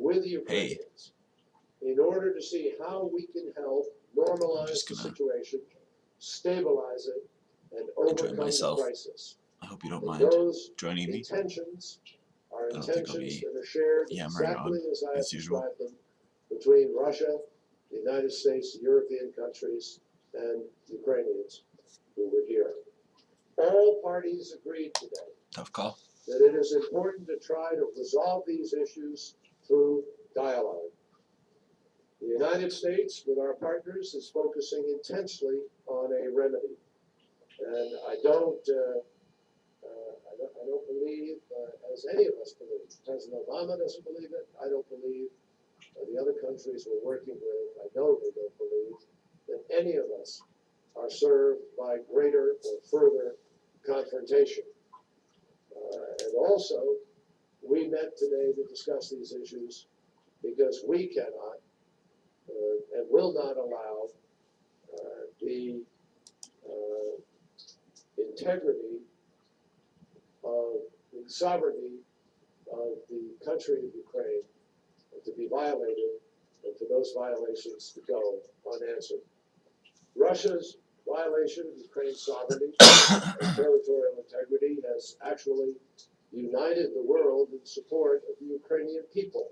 with the Ukrainians in order to see how we can help normalize the situation, stabilize it, and overcome the crisis. I hope you don't mind those joining me. Intentions are I don't think I'll intentions be that are shared yammering exactly on as I have as usual. described them between Russia, the United States, the European countries, and Ukrainians who were here. All parties agreed today Tough call. that it is important to try to resolve these issues through dialogue. The United States, with our partners, is focusing intensely on a remedy. And I don't believe, as any of us believe, President Obama doesn't believe it, I don't believe, the other countries we're working with, I know they don't believe, that any of us are served by greater or further confrontation. And also, we met today to discuss these issues because we cannot and will not allow the integrity of the sovereignty of the country of Ukraine to be violated and for those violations to go unanswered. Russia's violation of Ukraine's sovereignty and territorial integrity has actually united the world in support of the Ukrainian people.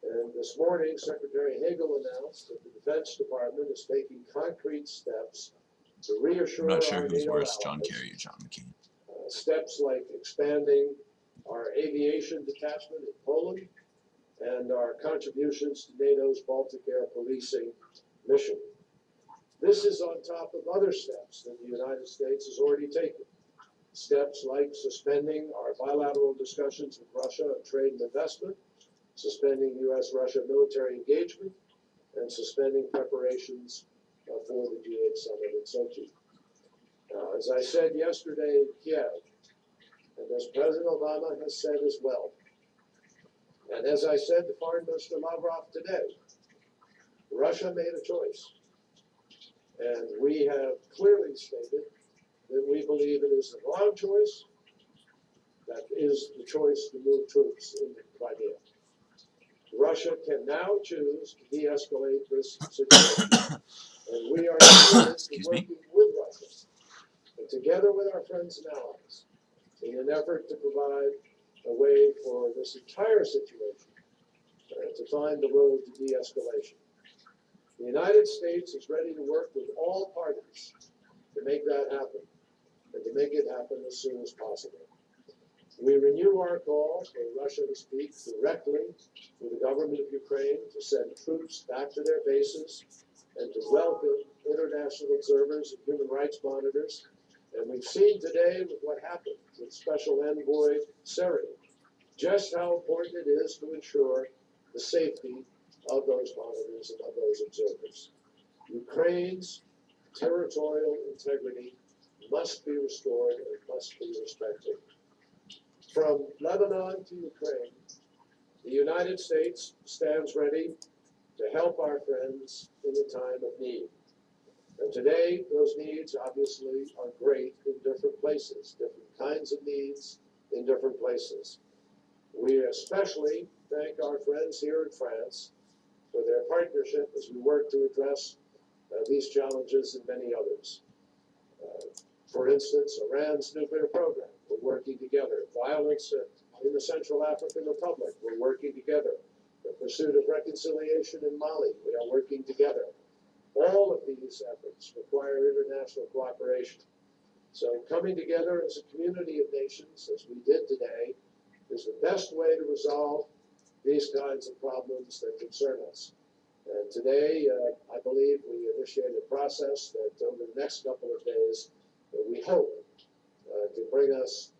And this morning, Secretary Hagel announced that the Defense Department is taking concrete steps to reassure I'm not sure our who's NATO worse, John allies. Kerry or John McCain. Steps like expanding our aviation detachment in Poland and our contributions to NATO's Baltic Air Policing mission. This is on top of other steps that the United States has already taken. Steps like suspending our bilateral discussions with Russia on trade and investment, suspending U.S.-Russia military engagement, and suspending preparations for the G8 summit in Sochi. As I said yesterday in Kiev, and as President Obama has said as well, and as I said to Foreign Minister Lavrov today, Russia made a choice. And we have clearly stated that we believe it is the wrong choice. That is the choice to move troops into Crimea. Russia can now choose to de-escalate this situation. And we are committed to working with Russia and together with our friends and allies in an effort to provide a way for this entire situation to find the road to de-escalation. The United States is ready to work with all parties to make that happen and to make it happen as soon as possible. We renew our call for Russia to speak directly with the government of Ukraine to send troops back to their bases and to welcome international observers and human rights monitors. And we've seen today with what happened with Special Envoy Seri just how important it is to ensure the safety of those monitors and of those observers. Ukraine's territorial integrity must be restored and must be respected. From Lebanon to Ukraine, the United States stands ready to help our friends in a time of need. And today, those needs obviously are great in different places, different kinds of needs in different places. We especially thank our friends here in France for their partnership as we work to address these challenges and many others. For instance, Iran's nuclear program, we're working together. Violence in the Central African Republic, we're working together. The pursuit of reconciliation in Mali, we are working together. All of these efforts require international cooperation. So coming together as a community of nations, as we did today, is the best way to resolve these kinds of problems that concern us. And today, I believe we initiated a process that over the next couple of days, we hope to bring us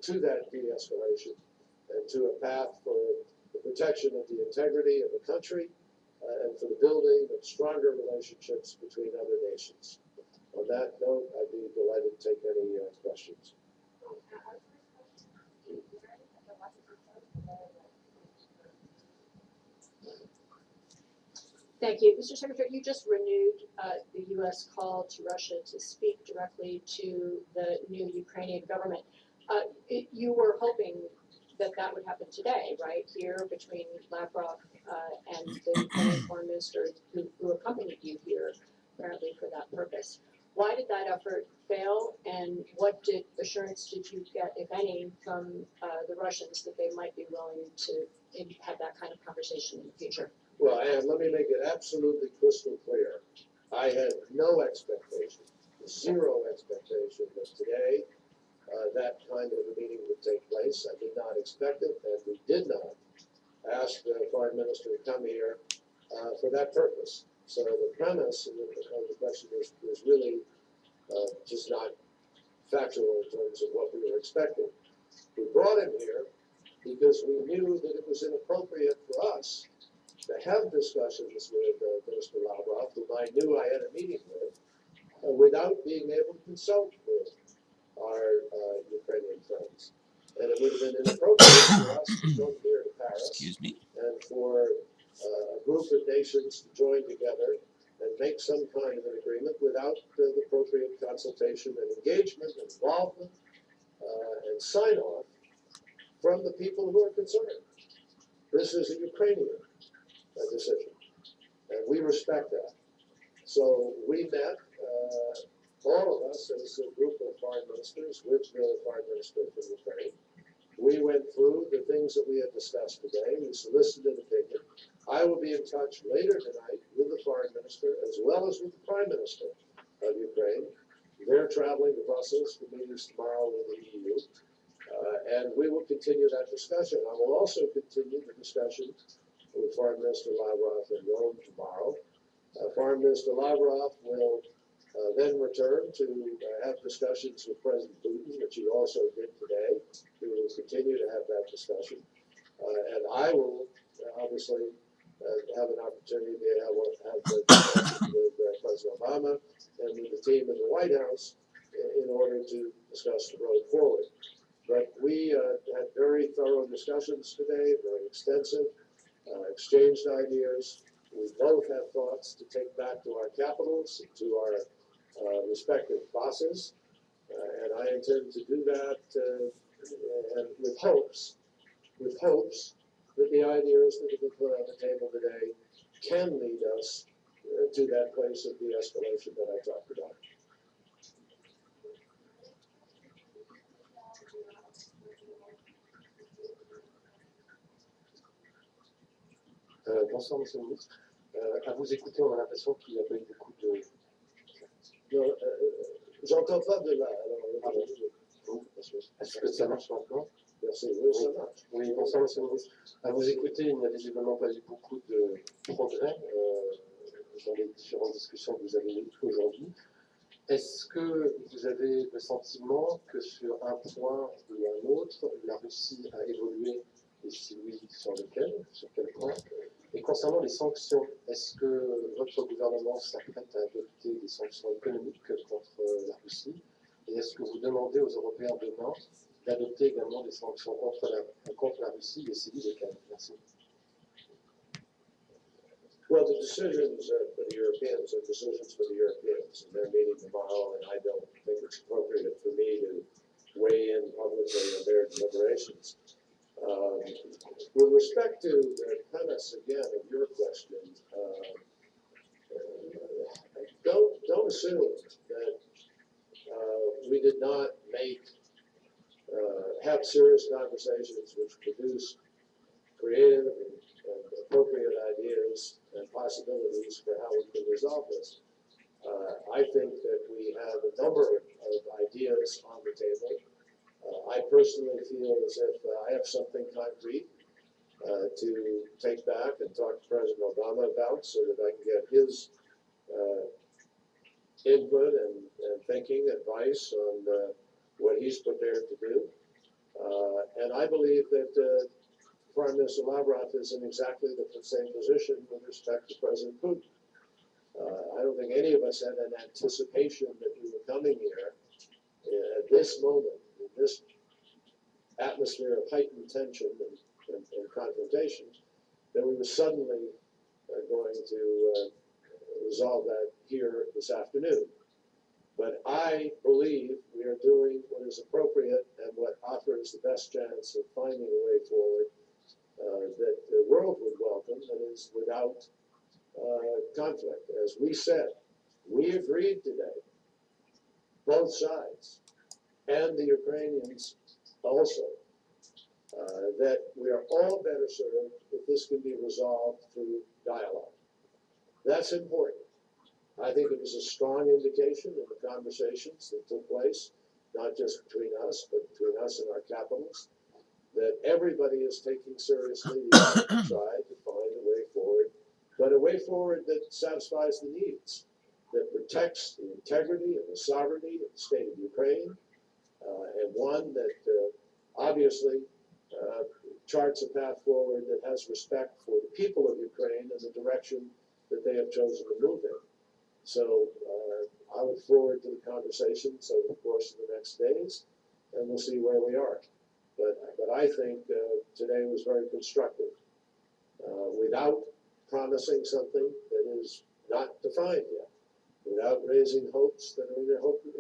to that de-escalation and to a path for the protection of the integrity of the country and for the building of stronger relationships between other nations. On that note, I'd be delighted to take any questions. Thank you. Mr. Secretary, you just renewed the U.S. call to Russia to speak directly to the new Ukrainian government. You were hoping that would happen today, right, here between Lavrov and the Ukrainian foreign minister who accompanied you here apparently for that purpose. Why did that effort fail, and what assurance did you get, if any, from the Russians that they might be willing to have that kind of conversation in the future? Well, and let me make it absolutely crystal clear. I had no expectation, zero expectation that today that kind of a meeting would take place. I did not expect it, and we did not ask the foreign minister to come here for that purpose. So the premise of the question is really just not factual in terms of what we were expecting. We brought him here because we knew that it was inappropriate for us to have discussions with Minister Lavrov, whom I knew I had a meeting with, without being able to consult with our Ukrainian friends. And it would have been inappropriate for us to come here to Paris Excuse me. and for a group of nations to join together and make some kind of an agreement without the appropriate consultation and engagement, involvement, and sign-off from the people who are concerned. This is a Ukrainian decision, and we respect that. So we met, all of us as a group of foreign ministers with the foreign minister from Ukraine. We went through the things that we had discussed today. We solicited opinion. I will be in touch later tonight with the foreign minister as well as with the prime minister of Ukraine. They're traveling to Brussels for meetings tomorrow with the EU. And we will continue that discussion. I will also continue the discussion with Foreign Minister Lavrov in Rome tomorrow. Foreign Minister Lavrov will then return to have discussions with President Putin, which he also did today. We will continue to have that discussion. And I will obviously have an opportunity to have the discussion with President Obama and with the team in the White House in order to discuss the road forward. But we had very thorough discussions today, very extensive, exchanged ideas. We both have thoughts to take back to our capitals, to our respective bosses, and I intend to do that and with hopes that the ideas that have been put on the table today can lead us to that place of de-escalation that I talked about. Bonsoir, Monsieur le Ministre. À vous écouter, on a l'impression qu'il n'y a pas eu beaucoup de... Non, j'entends pas de là. Alors, Est-ce que ça marche maintenant? merci, oui, ça marche. Oui, bonsoir, Monsieur le Ministre. À vous écouter, il n'y a visiblement pas eu beaucoup de progrès dans les différentes discussions que vous avez eues aujourd'hui. Est-ce que vous avez le sentiment que sur un point ou un autre, la Russie a évolué, et si oui, sur quel point? Et concernant les sanctions, est-ce que votre gouvernement s'apprête à adopter des sanctions économiques contre la Russie? Et est-ce que vous demandez aux Européens demain d'adopter également des sanctions contre la Russie et ses lesquelles? Merci. Well, the decisions for the Europeans are decisions for the Europeans, and they're meeting tomorrow, and I don't think it's appropriate for me to weigh in publicly on their deliberations. With respect to the premise, again, of your question, don't assume that we did not have serious conversations which produced creative and appropriate ideas and possibilities for how we can resolve this. I think that we have a number of ideas on the table. I personally feel as if I have something concrete to take back and talk to President Obama about so that I can get his input and thinking, advice on what he's prepared to do. And I believe that Prime Minister Lavrov is in exactly the same position with respect to President Putin. I don't think any of us had an anticipation that we were coming here at this moment, in this atmosphere of heightened tension and confrontation, that we were suddenly going to resolve that here this afternoon. But I believe we are doing what is appropriate and what offers the best chance of finding a way forward that the world would welcome, that is without conflict. As we said, we agreed today, both sides, and the Ukrainians also, that we are all better served if this can be resolved through dialogue. That's important. I think it was a strong indication in the conversations that took place, not just between us, but between us and our capitals, that everybody is taking seriously the effort to try to find a way forward, but a way forward that satisfies the needs, that protects the integrity and the sovereignty of the state of Ukraine, and one that obviously charts a path forward that has respect for the people of Ukraine and the direction that they have chosen to move in. So I look forward to the conversations over the course of the next days, and we'll see where we are. But I think today was very constructive. Without promising something that is not defined yet, without raising hopes that are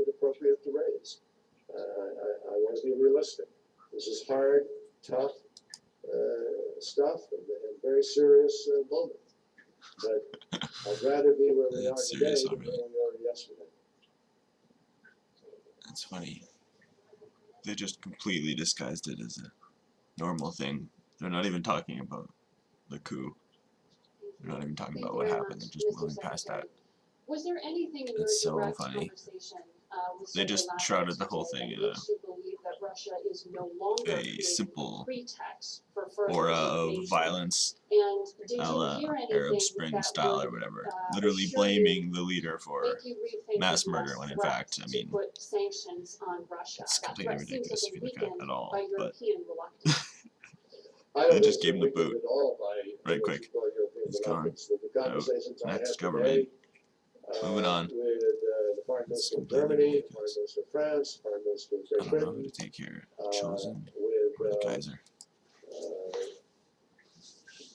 inappropriate to raise. I want to be realistic. This is hard, tough stuff and very serious moment. But I'd rather be where we are That's today serious than where already. we were yesterday. That's funny. They just completely disguised it as a normal thing. They're not even talking about the coup. They're not even talking Thank about you what very happened. much, They're just Mr. moving past that. Secretary. Was there anything in your It's so direct funny. conversation with They Sergei just Lavrov shrouded the whole today thing that in a makes you believe that Russia is no longer creating simple a pretext for further aura of invasion? violence, And did a you la hear anything Arab Spring that style would or whatever. Literally blaming the leader for make you rethink mass the murder US when in threat fact, I to mean, put sanctions on Russia? it's That completely threat seems to ridiculous have if you been look at it weakened at all. by But European reluctance. I they don't just think gave him it's the weakened boot at all by right what quick. you call European He's gone. reluctance. The conversations I Next had government. today Moving on. with the Foreign It's Minister of completely Germany, the ridiculous. Foreign Minister of France, the Foreign Minister of I Great don't know who Britain, to take here. Chosen with or the Kaiser.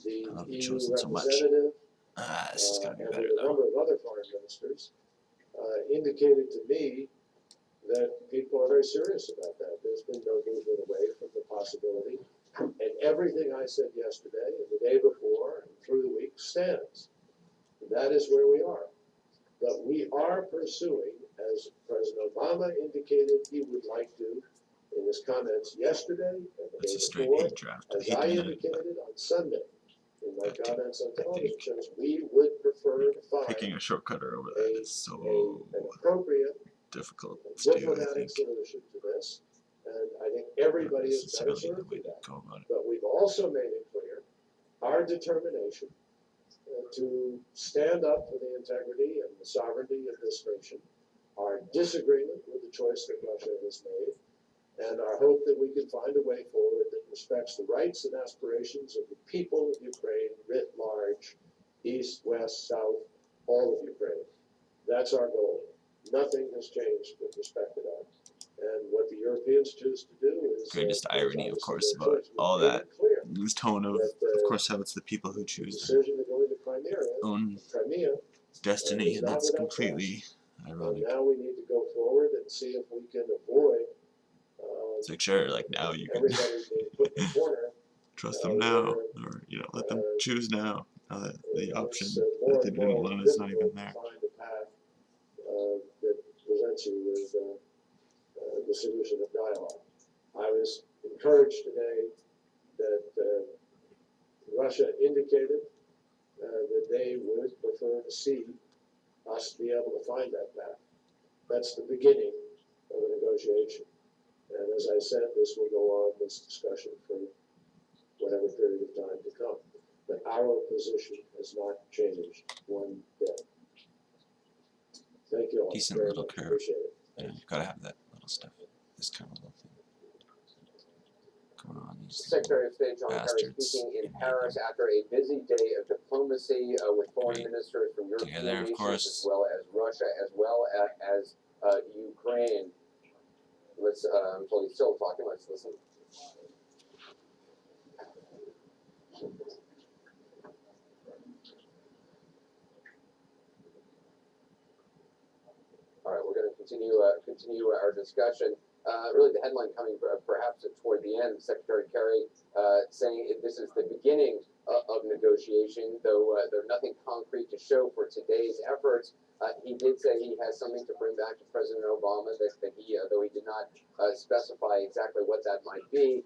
the I love the EU Chosen so much. representative, This is gonna be and better with a now. number of other foreign ministers, indicated to me that people are very serious about that. There's been no movement away from the possibility. And everything I said yesterday and the day before and through the week stands. That is where we are. But we are pursuing, as President Obama indicated he would like to in his comments yesterday and the That's day a straight before, hate draft. I as hate I doing it. indicated on Sunday in my I think- comments on I think television shows, we would prefer to Picking find a shortcutter over that is so an appropriate difficult to do, I diplomatic think. solution to this. And I think everybody Not is better necessarily the served way with to that. go about it. But we've also made it clear our determination to stand up for the integrity and the sovereignty of this nation, our disagreement with the choice that Russia has made, and our hope that we can find a way forward that respects the rights and aspirations of the people of Ukraine writ large, east, west, south, all of Ukraine. That's our goal. Nothing has changed with respect to that. And what the Europeans choose to do is Greatest irony, of obviously course, their about choice. We've all made that. it clear This tone of that, course, how it's the people who the choose their decision to go into own Crimea destiny, is and not that's without completely and ironic. now we need to go forward and see if we can avoid It's like, sure, like now you can everybody being put in the corner. trust them now, or, you know, let them choose now. Now that the option that they didn't want is not even there. To find a path that presents you with the solution of dialogue. I was encouraged today that Russia indicated that they would prefer to see us be able to find that path. That's the beginning of a negotiation. And as I said, this will go on, this discussion, for whatever period of time to come. But our position has not changed one bit. Thank you all Decent very little much. curve. Appreciate it. You know, you've got to have that little stuff. This kind of little thing going on. These Secretary of State John Kerry bastards speaking in in Paris Vietnam. after a busy day of diplomacy with foreign Great. ministers from European Together, of nations course. as well as Russia, as well as Ukraine. Let's. I'm told he's still talking. Let's listen. All right, we're going to continue. continue our discussion. Really, the headline coming perhaps toward the end, Secretary Kerry saying this is the beginning of negotiation, though there's nothing concrete to show for today's efforts. He did say he has something to bring back to President Obama that he, though he did not specify exactly what that might be.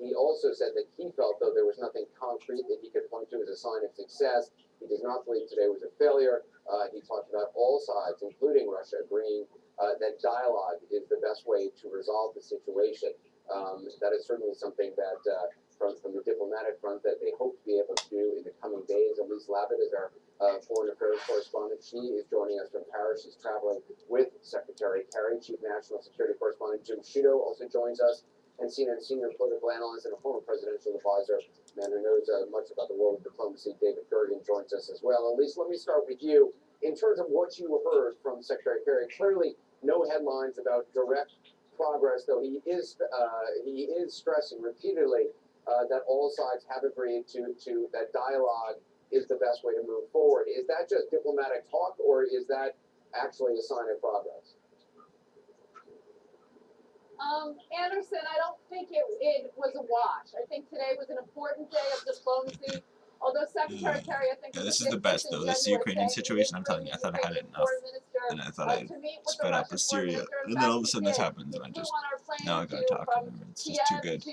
He also said that he felt, though there was nothing concrete that he could point to as a sign of success, he does not believe today was a failure. He talked about all sides, including Russia, agreeing that dialogue is the best way to resolve the situation. That is certainly something that, from the diplomatic front, that they hope to be able to do in the coming days. Elise Labott is our foreign affairs correspondent. She is joining us from Paris. She's traveling with Secretary Kerry. Chief National Security Correspondent Jim Sciutto also joins us, and CNN senior political analyst and a former presidential advisor, a man who knows much about the world of diplomacy, David Gergen, joins us as well. Elise, let me start with you. In terms of what you heard from Secretary Kerry, clearly no headlines about direct progress, though he is stressing repeatedly that all sides have agreed to that dialogue is the best way to move forward. Is that just diplomatic talk, or is that actually a sign of progress? Anderson, I don't think it was a wash. I think today was an important day of diplomacy. Although Secretary Kerry, I think, Yeah, was this a is the bit best though. This Ukrainian disingenuous, situation, I'm saying telling you, I he thought I had it Ukrainian enough, foreign minister, and I thought I'd to meet with the sped up Russian with foreign Syria, minister. In and then fact, all of a he sudden this did. happens, and I He just flew on our plane now I gotta talk, from and it's just too Kiev good. to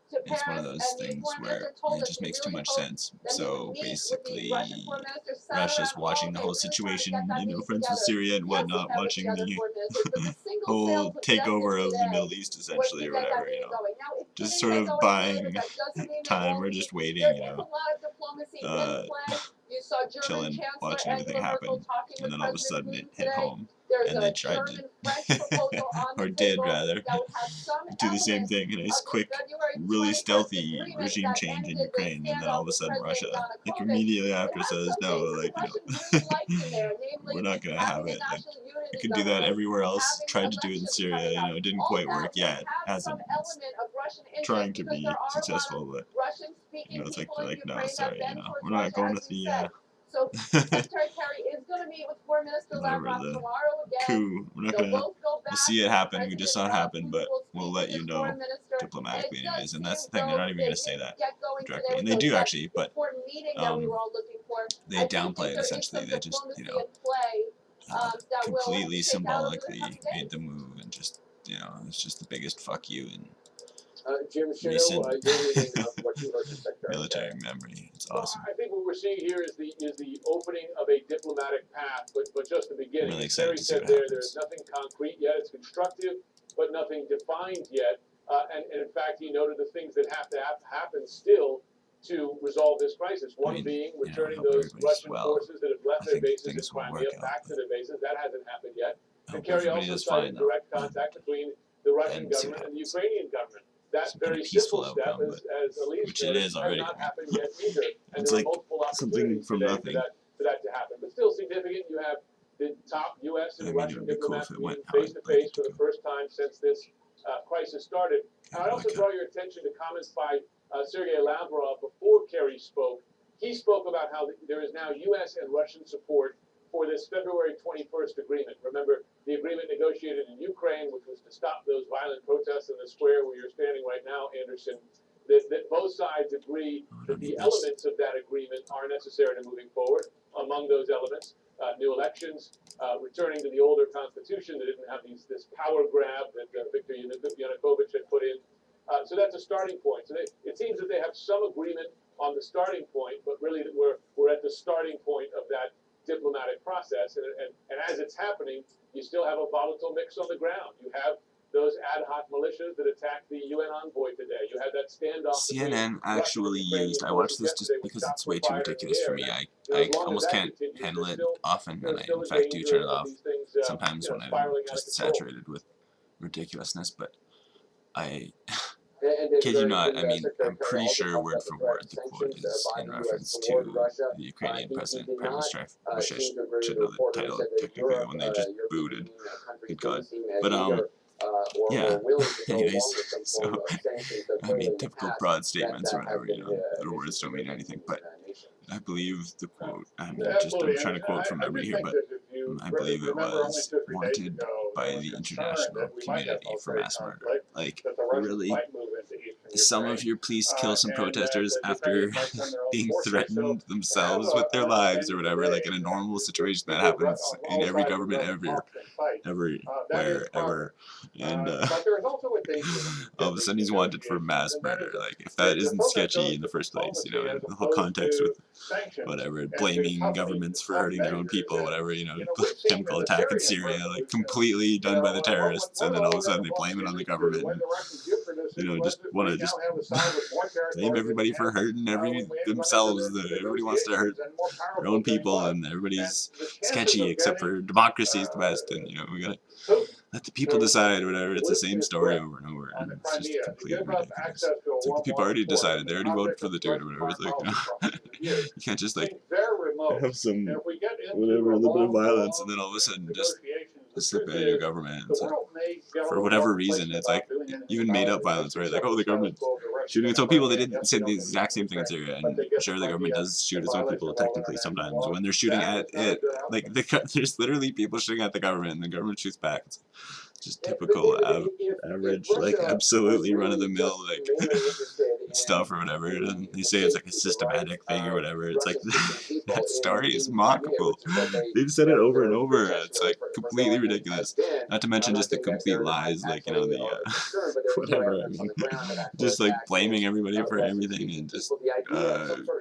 It's one of Paris, those and the things foreign where minister told it us just he makes too really much hoped sense. that he So would meet with the Russian basically, foreign minister, sat Russia's around all watching the day, whole really trying to situation, get that meeting friends with together. Syria and Yes, he whatnot, met with watching the other the foreign ministers, but the single whole sales takeover objective of the Middle today East, was essentially, to or get that whatever, meeting going. Now, it just didn't sort get of going today, buying but that doesn't mean there time won't or be. just waiting, There is a lot of diplomacy in play. You saw German chilling, Chancellor watching everything Angela Merkel happen, talking and with then all of a President sudden it Putin hit today. home, There's and they a tried to, German-French proposal on or the did table rather, that would have some do the same elements thing, a nice of the quick, February really 21st stealthy agreement regime that change in ended the Ukraine, and then all standoff of a with sudden President Russia, like Yanukovych. immediately It after has says, some no, things that like, the Russians really liked in there, we're namely not gonna have having a it, like, national unity you could do that government, everywhere else, having tried to do it in elections Syria, coming up. it didn't All quite that work will yet, have some hasn't, it's element of Russian trying interest to because there be are a lot of successful, but, Russian-speaking it's like, people in no, Ukraine that sorry, bend towards we're not Russia, going as with you the, said. So Secretary Kerry is going to meet with Foreign Minister whatever, Lavrov the tomorrow again. coup, we're not They'll gonna, both go back. we'll see it happen, we President just saw it happen, Putin but will we'll speak let with you his know foreign minister. diplomatically And it anyways, does and seem, that's the thing, they're though, not even they gonna say didn't that get going directly, today and with they do that actually, but important meeting that we were all looking for. they I do downplay it think there is essentially, some they just, diplomacy at play that will completely shake out over the symbolically coming made days. the move, and just, it's just the biggest fuck you in Jim Sciutto, recent your reading of what you heard from Secretary military Kerry. memory. It's Well, awesome. I think what we're seeing here is the opening of a diplomatic path, but just the beginning. Really As excited Kerry to see said what there happens. is nothing concrete yet. It's constructive, but nothing defined yet. And in fact, he noted the things that have to happen still to resolve this crisis. One being returning hope those everybody's Russian well. forces that have left I their think bases in things will Crimea work out, back to their bases. That hasn't happened yet. I And hope Kerry everybody also does cited fine though, direct contact between the Russian and see what government and the happens. Ukrainian government. That Some kind very of peaceful simple step, outcome, but as Elise which it noted, is has already. not happened yet either. And It's there like are multiple something opportunities from today nothing. for that to happen. But still significant, you have the top U.S. and I mean, it Russian would be cool diplomats if it went meeting how face I'd to like face it for to the go. first time since this crisis started. And I'd also draw your attention to comments by Sergei Lavrov before Kerry spoke. He spoke about how there is now U.S. and Russian support for this February 21st agreement. Remember, the agreement negotiated in Ukraine, which was to stop those violent protests in the square where you're standing right now, Anderson, that both sides agree that the elements of that agreement are necessary to moving forward. Among those elements, new elections, returning to the older constitution that didn't have this power grab that Viktor Yanukovych had put in. So that's a starting point. So it seems that they have some agreement on the starting point, but really that we're at the starting point of that diplomatic process. And as it's happening, you still have a volatile mix on the ground. You have those ad hoc militias that attacked the UN envoy today. You had that standoff. CNN actually used, I watched this just because it's way too ridiculous for me. I almost can't handle it often, and I in fact do turn it off sometimes when I'm just saturated with ridiculousness, but I kid you not, I mean, I'm pretty sure word for word the quote is in reference to the Ukrainian president, Prime Minister, I wish I should know the title technically, the one they just booted, good God, but yeah, anyways, so, I mean, typical broad statements or whatever, their words don't mean anything, but I believe the quote, I'm trying to quote from memory here, but I believe it was, wanted by the international community for mass murder. Like, really? Some of your police kill some protesters after being threatened themselves with their lives or whatever, like in a normal situation that happens in every government everywhere, ever. And all of a sudden he's wanted for mass murder. Like, if that isn't sketchy in the first place, you know, and the whole context with whatever, blaming governments for hurting their own people, whatever, you know, chemical attack in Syria, like completely done by the terrorists, and then all of a sudden they blame it on the government. And, you know, just want to just blame everybody for hurting themselves. Everybody wants to hurt their own people, and everybody's sketchy except for democracy is the best, and you know, we gotta let the people decide or whatever. It's the same story over and over, and it's just completely ridiculous. It's like the people already decided, they already voted for the dude or whatever. It's like, you know, you can't just like have some whatever, a little bit of violence, and then all of a sudden just slip in your government. It's like, for whatever reason, it's like even made up violence, right? Like, oh, the government shooting its own people. They didn't say the exact same thing in Syria, and sure, the government does shoot its own people technically sometimes when they're shooting at it. Like, there's literally people shooting at the government, and the government shoots back. It's just typical average, like absolutely run of the mill, like stuff or whatever. And they say it's like a systematic thing or whatever. It's like that story is mockable. They've said it over and over. It's like completely ridiculous. Not to mention just the complete lies, like, you know, the whatever. I mean, just like blaming everybody for everything and just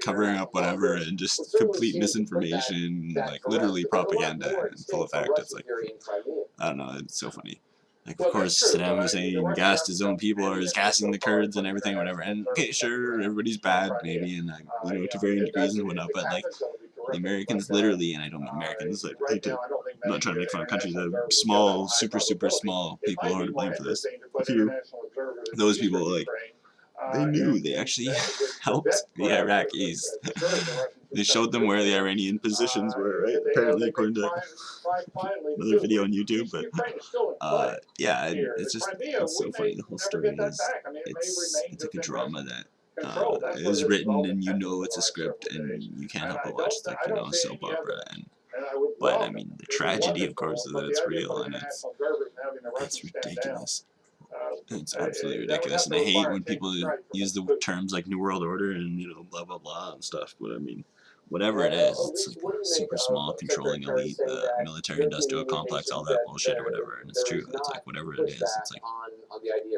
covering up whatever and just complete misinformation, like literally propaganda in full effect. It's like, I don't know. It's so funny. Like, of course, Saddam Hussein gassed his own people, or is gassing the Kurds and everything, whatever. And okay, sure, everybody's bad, maybe, and like, you know, to varying degrees and whatnot. But like, the Americans, literally, and I don't mean Americans, like, I'm not trying to make fun of countries, the small, super small people who are to blame for this. Those people, like, they knew, they actually helped the Iraqis. They showed them where the Iranian positions were, right? Apparently, according to another video on YouTube, but yeah, it's just, it's so funny. The whole story is, it's like a drama that is written, and you know it's a script, and you can't help but watch. It's like, you know, a soap opera. And but I mean, the tragedy, of course, is that it's real, and it's ridiculous. It's absolutely ridiculous, and I hate when people use the terms like New World Order and, you know, blah blah blah and stuff. But I mean, whatever it is, it's like a super small controlling elite, the military-industrial complex, all that bullshit or whatever. And it's true. It's like whatever it is, it's like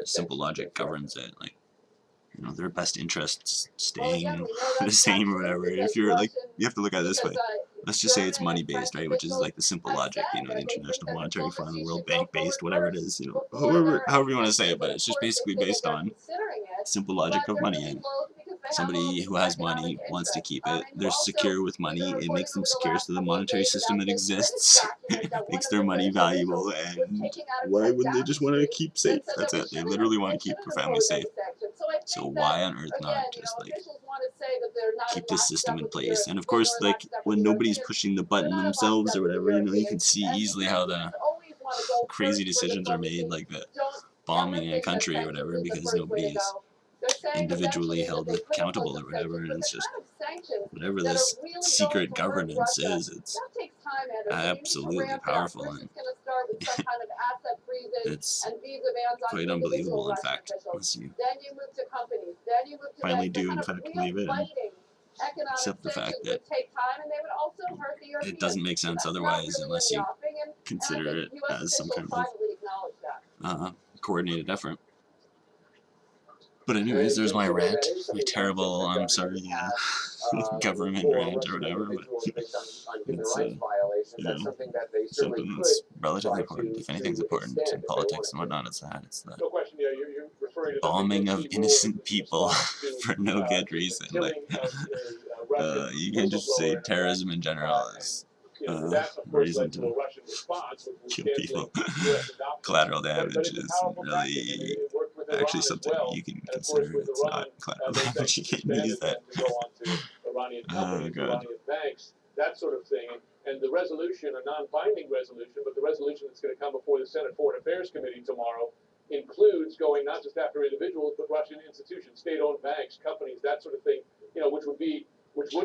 simple logic governs it. Like, you know, their best interests staying the same or whatever. If you're like, you have to look at it this way. Let's just say it's money-based, right? Which is like the simple logic, you know, the International Monetary Fund, the World Bank-based, whatever it is, you know, however you want to say it, but it's just basically based on simple logic of money. And somebody who has money wants to keep it. They're secure with money. It makes them secure, so the monetary system that exists makes their money valuable. And why wouldn't they just want to keep safe? That's it. They literally want to keep their family safe. So why on earth not just like keep this system in place? And of course, like, when nobody's pushing the button themselves or whatever, you know, you can see easily how the crazy decisions are made, like the bombing a country or whatever, because nobody is individually held accountable or whatever. And it's just whatever this secret governance is, it's absolutely powerful, and it's quite unbelievable, in fact, once you finally do in fact believe it, and accept the fact that it doesn't make sense otherwise unless you consider it as some kind of coordinated effort. But anyways, there's my rant, my terrible, I'm sorry, government rant or whatever, but it's, you know, something that's relatively important. If anything's important in politics and whatnot, it's that. It's the bombing of innocent people for no good reason. Like, you can't just say terrorism in general is reason to kill people. Collateral damage is really actually something you can consider. It's not collateral damage. You can't use that. Oh god. That sort of thing. And the resolution, a non-binding resolution, but the resolution that's going to come before the Senate Foreign Affairs Committee tomorrow, includes going not just after individuals, but Russian institutions, state-owned banks, companies, that sort of thing, you know, which would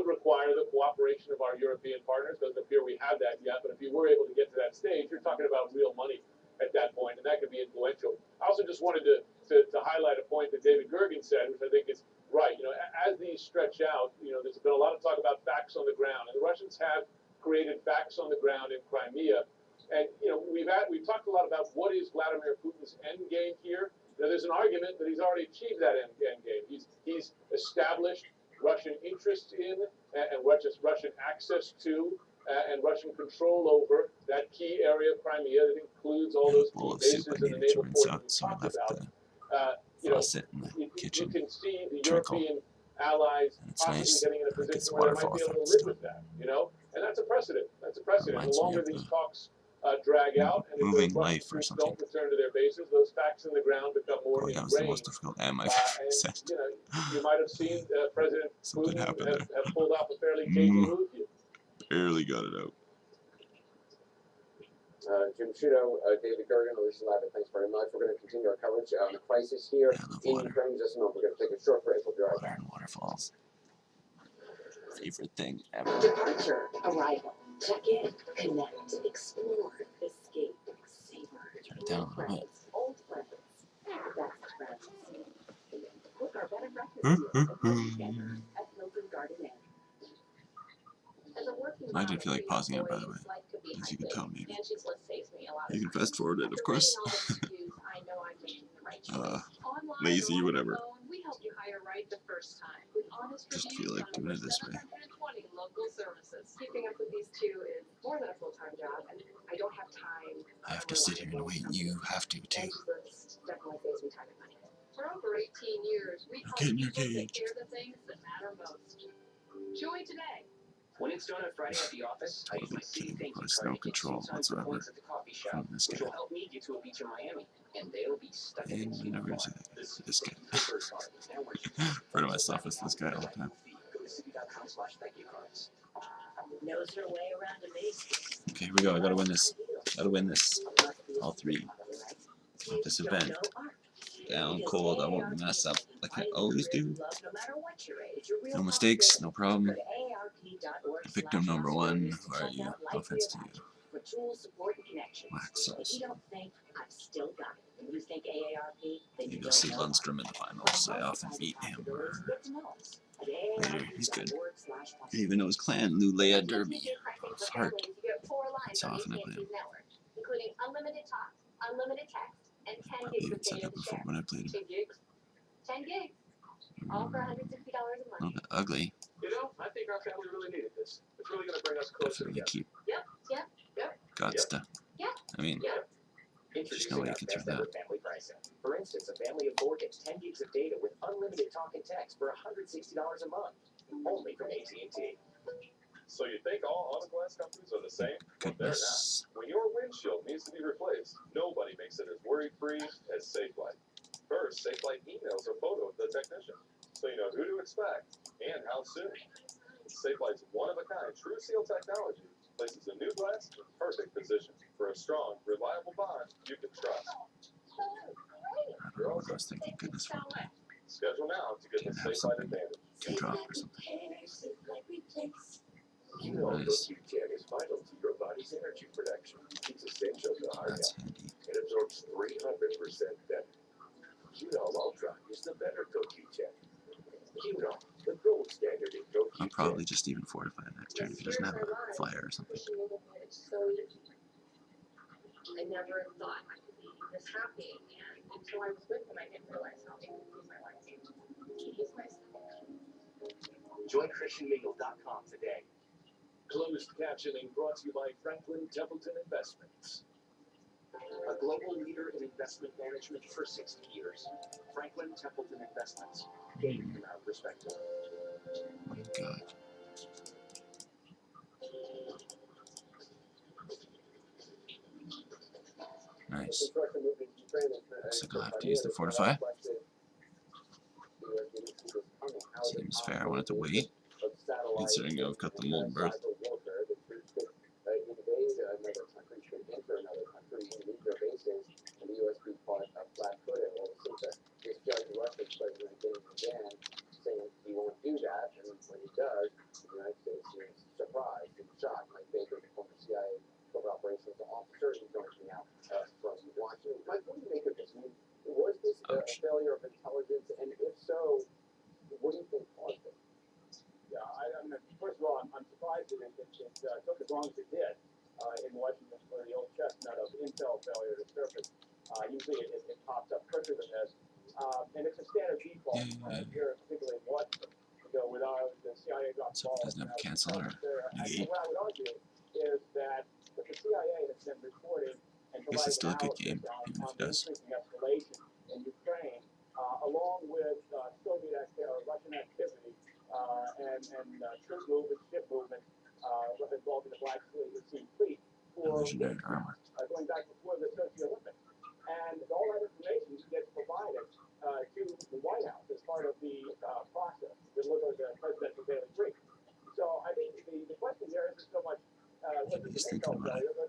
require the cooperation of our European partners. Doesn't appear we have that yet, but if you were able to get to that stage, you're talking about real money. at that point, and that could be influential. I also just wanted to highlight a point that David Gergen said, which I think is right. You know, as these stretch out, you know, there's been a lot of talk about facts on the ground, and the Russians have created facts on the ground in Crimea. And you know, we've talked a lot about what is Vladimir Putin's end game here. You know, there's an argument that he's already achieved that end game. He's established Russian interest in and Russian access to and Russian control over that key area of Crimea that includes all those key bowl of soup bases I in the needed to naval rinse ports out, we so I talked left about. the You know, faucet in the you kitchen. can see the trickle. European allies And it's possibly nice. getting in a It gets position where they might waterfall be able to effect live still. with that, you know, and that's a precedent. That's a precedent. The Reminds me longer of these the talks drag out, and if those moving Russian life or troops something. don't return to their bases, those facts in the ground become more Boy, that was the most ingrained. difficult M I've ever And said. you know, you might have seen President Something Putin happened there. have pulled off a fairly cagey move here. Barely got it out. Jim Shudo, David Gergen, Alicia Lavitt, thanks very much. We're going to continue our coverage on the crisis here I love in water. Ukraine. Just a moment. We're going to take a short break. We'll be right Water back. and waterfalls. Favorite thing ever. Departure, arrival, check in, connect, explore, escape, savor. Turn it down a little bit. Friends, old friends, best friends. Book our bed and breakfast deals together at Hilton Garden Inn. As a working I did mom feel like of pausing it, by the boys, way. life could be As you can hectic, tell, maybe. and she's what saves me a lot of You can time. fast forward it, of After course. weighing all the to-dos, I know I'm making the right choice. Online Lazy, or on the whatever. phone, we help you hire right the first time with honest Just reviews feel like on doing over it this way. 720 local services. Keeping up with these two is more than a full-time job, and I don't have time. I have to sit here and wait. You have to, too. Angie's List definitely saves me time and money. For over 18 years, we've helped Get in your people take cage. care of the things that matter most. Join today. When it's done on Friday at the office, I use my City Thank You There's card no to get control 2 times the whatsoever points at the coffee shop, from this which guy. will help me get to a beach in Miami, and they'll be stuck in And the you never bar. say this guy. Preferred card. Now we're using Refer to myself as this guy all the time. Go to city.com/thankyoucards. Knows her way around a maze. Okay, here we go. I gotta win this. Gotta win this. All three. This event. Down cold. I won't mess up like I always do. No mistakes, no problem. Victim number one. Who are you? No offense to you. For tools, support, and connection. Wax If sauce. you don't think, I've still got it. And you think AARP, then Maybe you you'll don't see know. Lundstrom in the finals. I often beat him later. He's good. I didn't even know his clan, Lulea Derby. Of heart. That's how often I play him. Including unlimited talk, unlimited text, and 10 Probably gigs even of said data that to before share. when I played him. 10 gigs? 10 gigs. All for $160 a A little month. bit ugly. You know, I think our family really needed this. It's really going to bring us closer Definitely together. keep Yep. God's stuff. Yep. I mean, there's no way you can throw that. Family pricing. For instance, a family of 4 gets 10 gigs of data with unlimited talk and text for $160 a month, only from AT&T. So you think all auto glass companies are the same? Well, they're not. Goodness. When your windshield needs to be replaced, nobody makes it as worry-free as SafeLight. First, SafeLight emails a photo of the technician, so you know who to expect and how soon. SafeLight's one-of-a-kind True Seal technology places a new glass in perfect position for a strong, reliable bond you can trust. I don't know what I was thinking. Goodness forbid. Schedule now to get the Can't have SafeLight something advantage. can drop or something. You know Nice. CoQ10 is vital to your body's energy production. It's essential to heart That's health. handy. It absorbs 300% better. Qnol Ultra is the better CoQ10. Qnol, the gold standard in CoQ10. I'll probably just even fortify it next turn if he doesn't have a flyer or something. I never thought I could be this happy, and until I was with him, I didn't realize how big my life is. He's my son. Join ChristianMingle.com today. Closed captioning brought to you by Franklin Templeton Investments. A global leader in investment management for 60 years. Franklin Templeton Investments. Gain from our perspective. Oh God. Nice. Looks like I'll have to use the fortify. Seems fair. I wanted to wait, considering I've got the molten birth. Saying he won't do that, and when he does, the United States is surprised and shocked. Mike Baker, the former CIA corporate operations officer, who's joining me now from failure of intelligence, and if so, what do you think caused it? Yeah, I mean, first of all, I'm surprised that it took as long as it did in Washington for the old chestnut of Intel failure to surface. Usually it pops up quicker than this. And it's a standard default here, particularly in Washington. With the CIA got So it doesn't have cancel or negate. what I would argue is that what the CIA has been reporting and This is still a good providing game, even if on it the does. increasing escalation in Ukraine, along with Russian activity and troop movements, ship movements involved in the Black Sea Fleet for Illusionary armor. going back before the Sochi Olympics. And all that information gets provided to the White House as part of the process to deliver the presidential daily brief. So I think the question there isn't so much Maybe he's thinking about it. but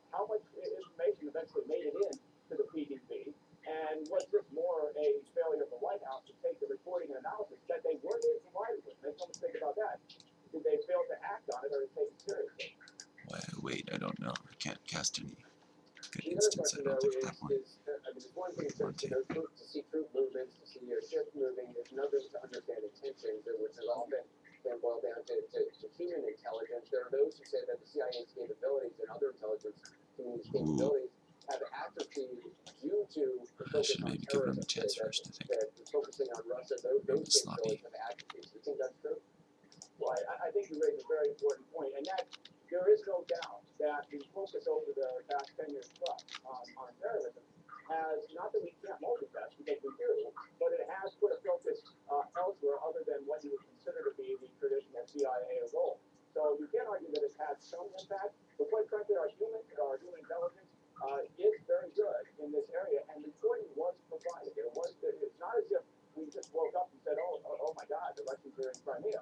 how much information eventually made it in to the PDB, and was this more a failure of the White House to take the reporting and analysis that they were being provided with? Make no mistake about that. Did they fail to act on it or to take it seriously? Wait, I don't know. I can't cast any good The other instance, I question, don't though, think, at that point. I mean, it's one thing to see troop movements, to see your ship moving. It's another to understand intentions, which has often can boil down to human intelligence. There are those who say that the CIA's capabilities and other intelligence communities' capabilities have atrophied due to the I focus should on maybe give him terrorism. a chance first, I think. That focusing on Russia, those capabilities have atrophied. Do you think that's true? Well, I think you raise a very important point, and that there is no doubt that the focus over the past 10 years plus on terrorism has, not that we can't multitask, because we do, but it has put a focus elsewhere other than what you would consider to be the traditional CIA role. So you can argue that it has some impact, but quite frankly, our human intelligence is very good in this area, and reporting was provided. It's not as if we just woke up and said, oh my God, the Russians are in Crimea.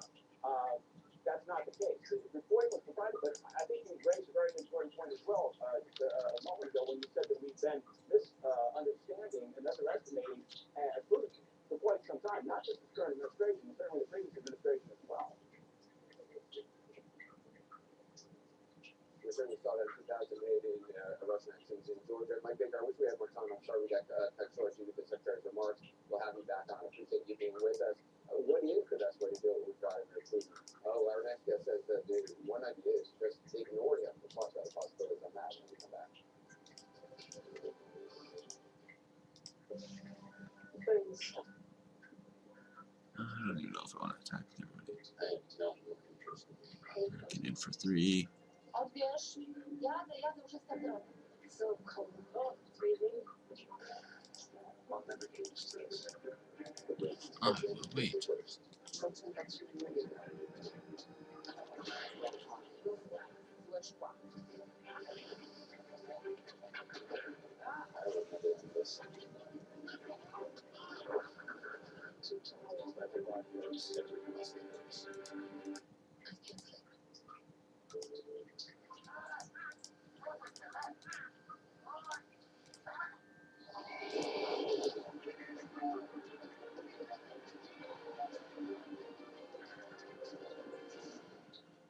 That's not the case. The reporting was provided, but I think you raised a very important point as well just a moment ago when you said that we've been misunderstanding and underestimating Putin for quite some time, not just the current administration, but certainly the previous administration as well. We certainly saw that in 2008 in Russian actions in Georgia. Mike Baker, I wish we had more time. I'm sorry we got cut short due to the Secretary's remarks. We'll have you back on. I appreciate you being with us. What is the best way to deal with Vladimir Putin? Oh, our next guest says that one idea is just ignore him. We'll talk about the possibilities on that when we come back. I don't even know if I want to attack everybody. I have no interest. Get in for 3. Odbierz, jadę już jestem droga. So cold. Oh, it's freezing. I'll never get used to this. Wait. Złe szkła. I would never do this. To tell everybody else that we must do this.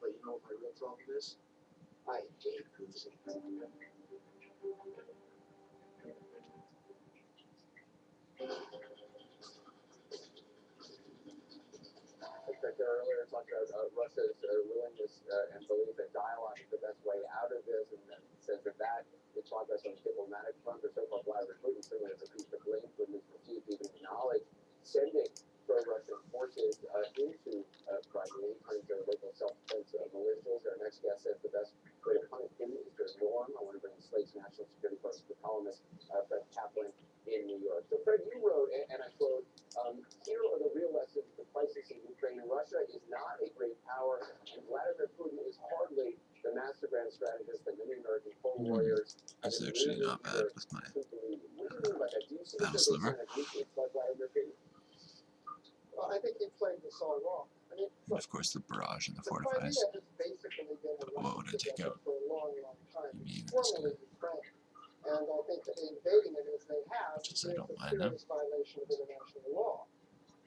But you know what my real problem is? I hate losing. Secretary earlier talked about Russia's willingness and belief that dialogue is the best way out of this, and says that the progress on the diplomatic front for so-called Vladimir Putin certainly has refused to blame Putin, has refused to even acknowledge sending pro-Russian forces into Crimea, turning to local self-defense militias. Our next guest says the best way to punish Putin is to ignore him. I want to bring in Slate's national security correspondent, columnist Fred Kaplan in New York. So Fred, you wrote, and I quote, here are the real lessons of the crisis in Ukraine. Russia is not a great power, and Vladimir Putin is hardly the master grand strategist that many American cold warriors have That's been actually not bad with my What do you mean by that? Do you see battle this as a sliver. sign of weakness by Vladimir Putin? Well, I think he played this all wrong. I mean, And of course the barrage and the the fortifies. Crimea has basically been a But what would I Russian take possession out? for a long, long time. Maybe It's even this formerly guy. Ukraine. And I think that invading it as they have Which is is I a don't mind them. serious violation of international law.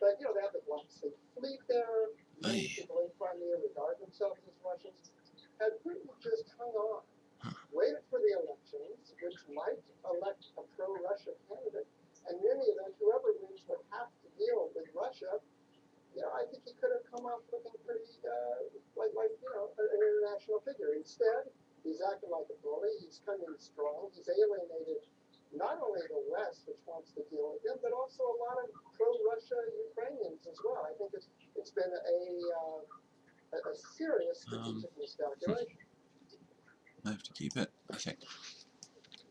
But, you know, they have the Black Sea Fleet there. Many Aye. people in Crimea regard themselves as Russians. Had Putin just hung on, Huh. waited for the elections, which might elect a pro-Russia candidate, in any event, whoever wins would have to deal with Russia. I think he could have come off looking pretty like an international figure. Instead, he's acting like a bully. He's coming strong. He's alienated not only the West, which wants to deal with him, but also a lot of pro-Russia Ukrainians as well. I think it's been a serious strategic miscalculation. I have to keep it, I think.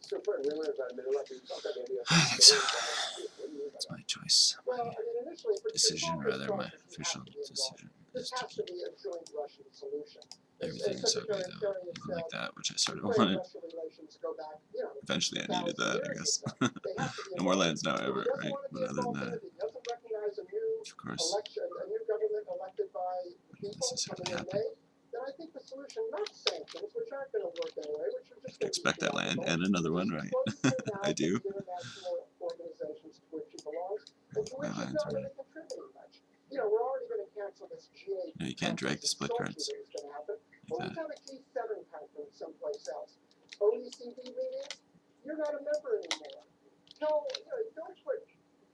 Super, we learned that I think so. It's my choice. Well, I mean, initially, Decision, rather, my official decision is this to has to keep. be a joint Russian solution. Everything is ugly Secretary though, Kerry has even like said, that, which I sort of Ukraine wanted. Russia relations go back, Eventually I needed 1,000 that, I years guess. ago. They have to be No more involved. lands now If he ever, doesn't right? want to be But other than involved in that, it, he doesn't recognize a new of course, election, a new government elected by the people this is coming gonna in happen. May, then I think the solution, not sanctions, which aren't going to work anyway, which are just I going to be expect that land theatrical, and another one, is right? closing him I out do. of the international organizations to which he belongs, and to My which he's lands not are. really contributing much. We're already going to cancel this G8 No, you can't drag the conference in split Sochi cards that was going to happen. like Well, that. let's have a G7 conference someplace else. OECD meetings, you're not a member anymore. No, don't put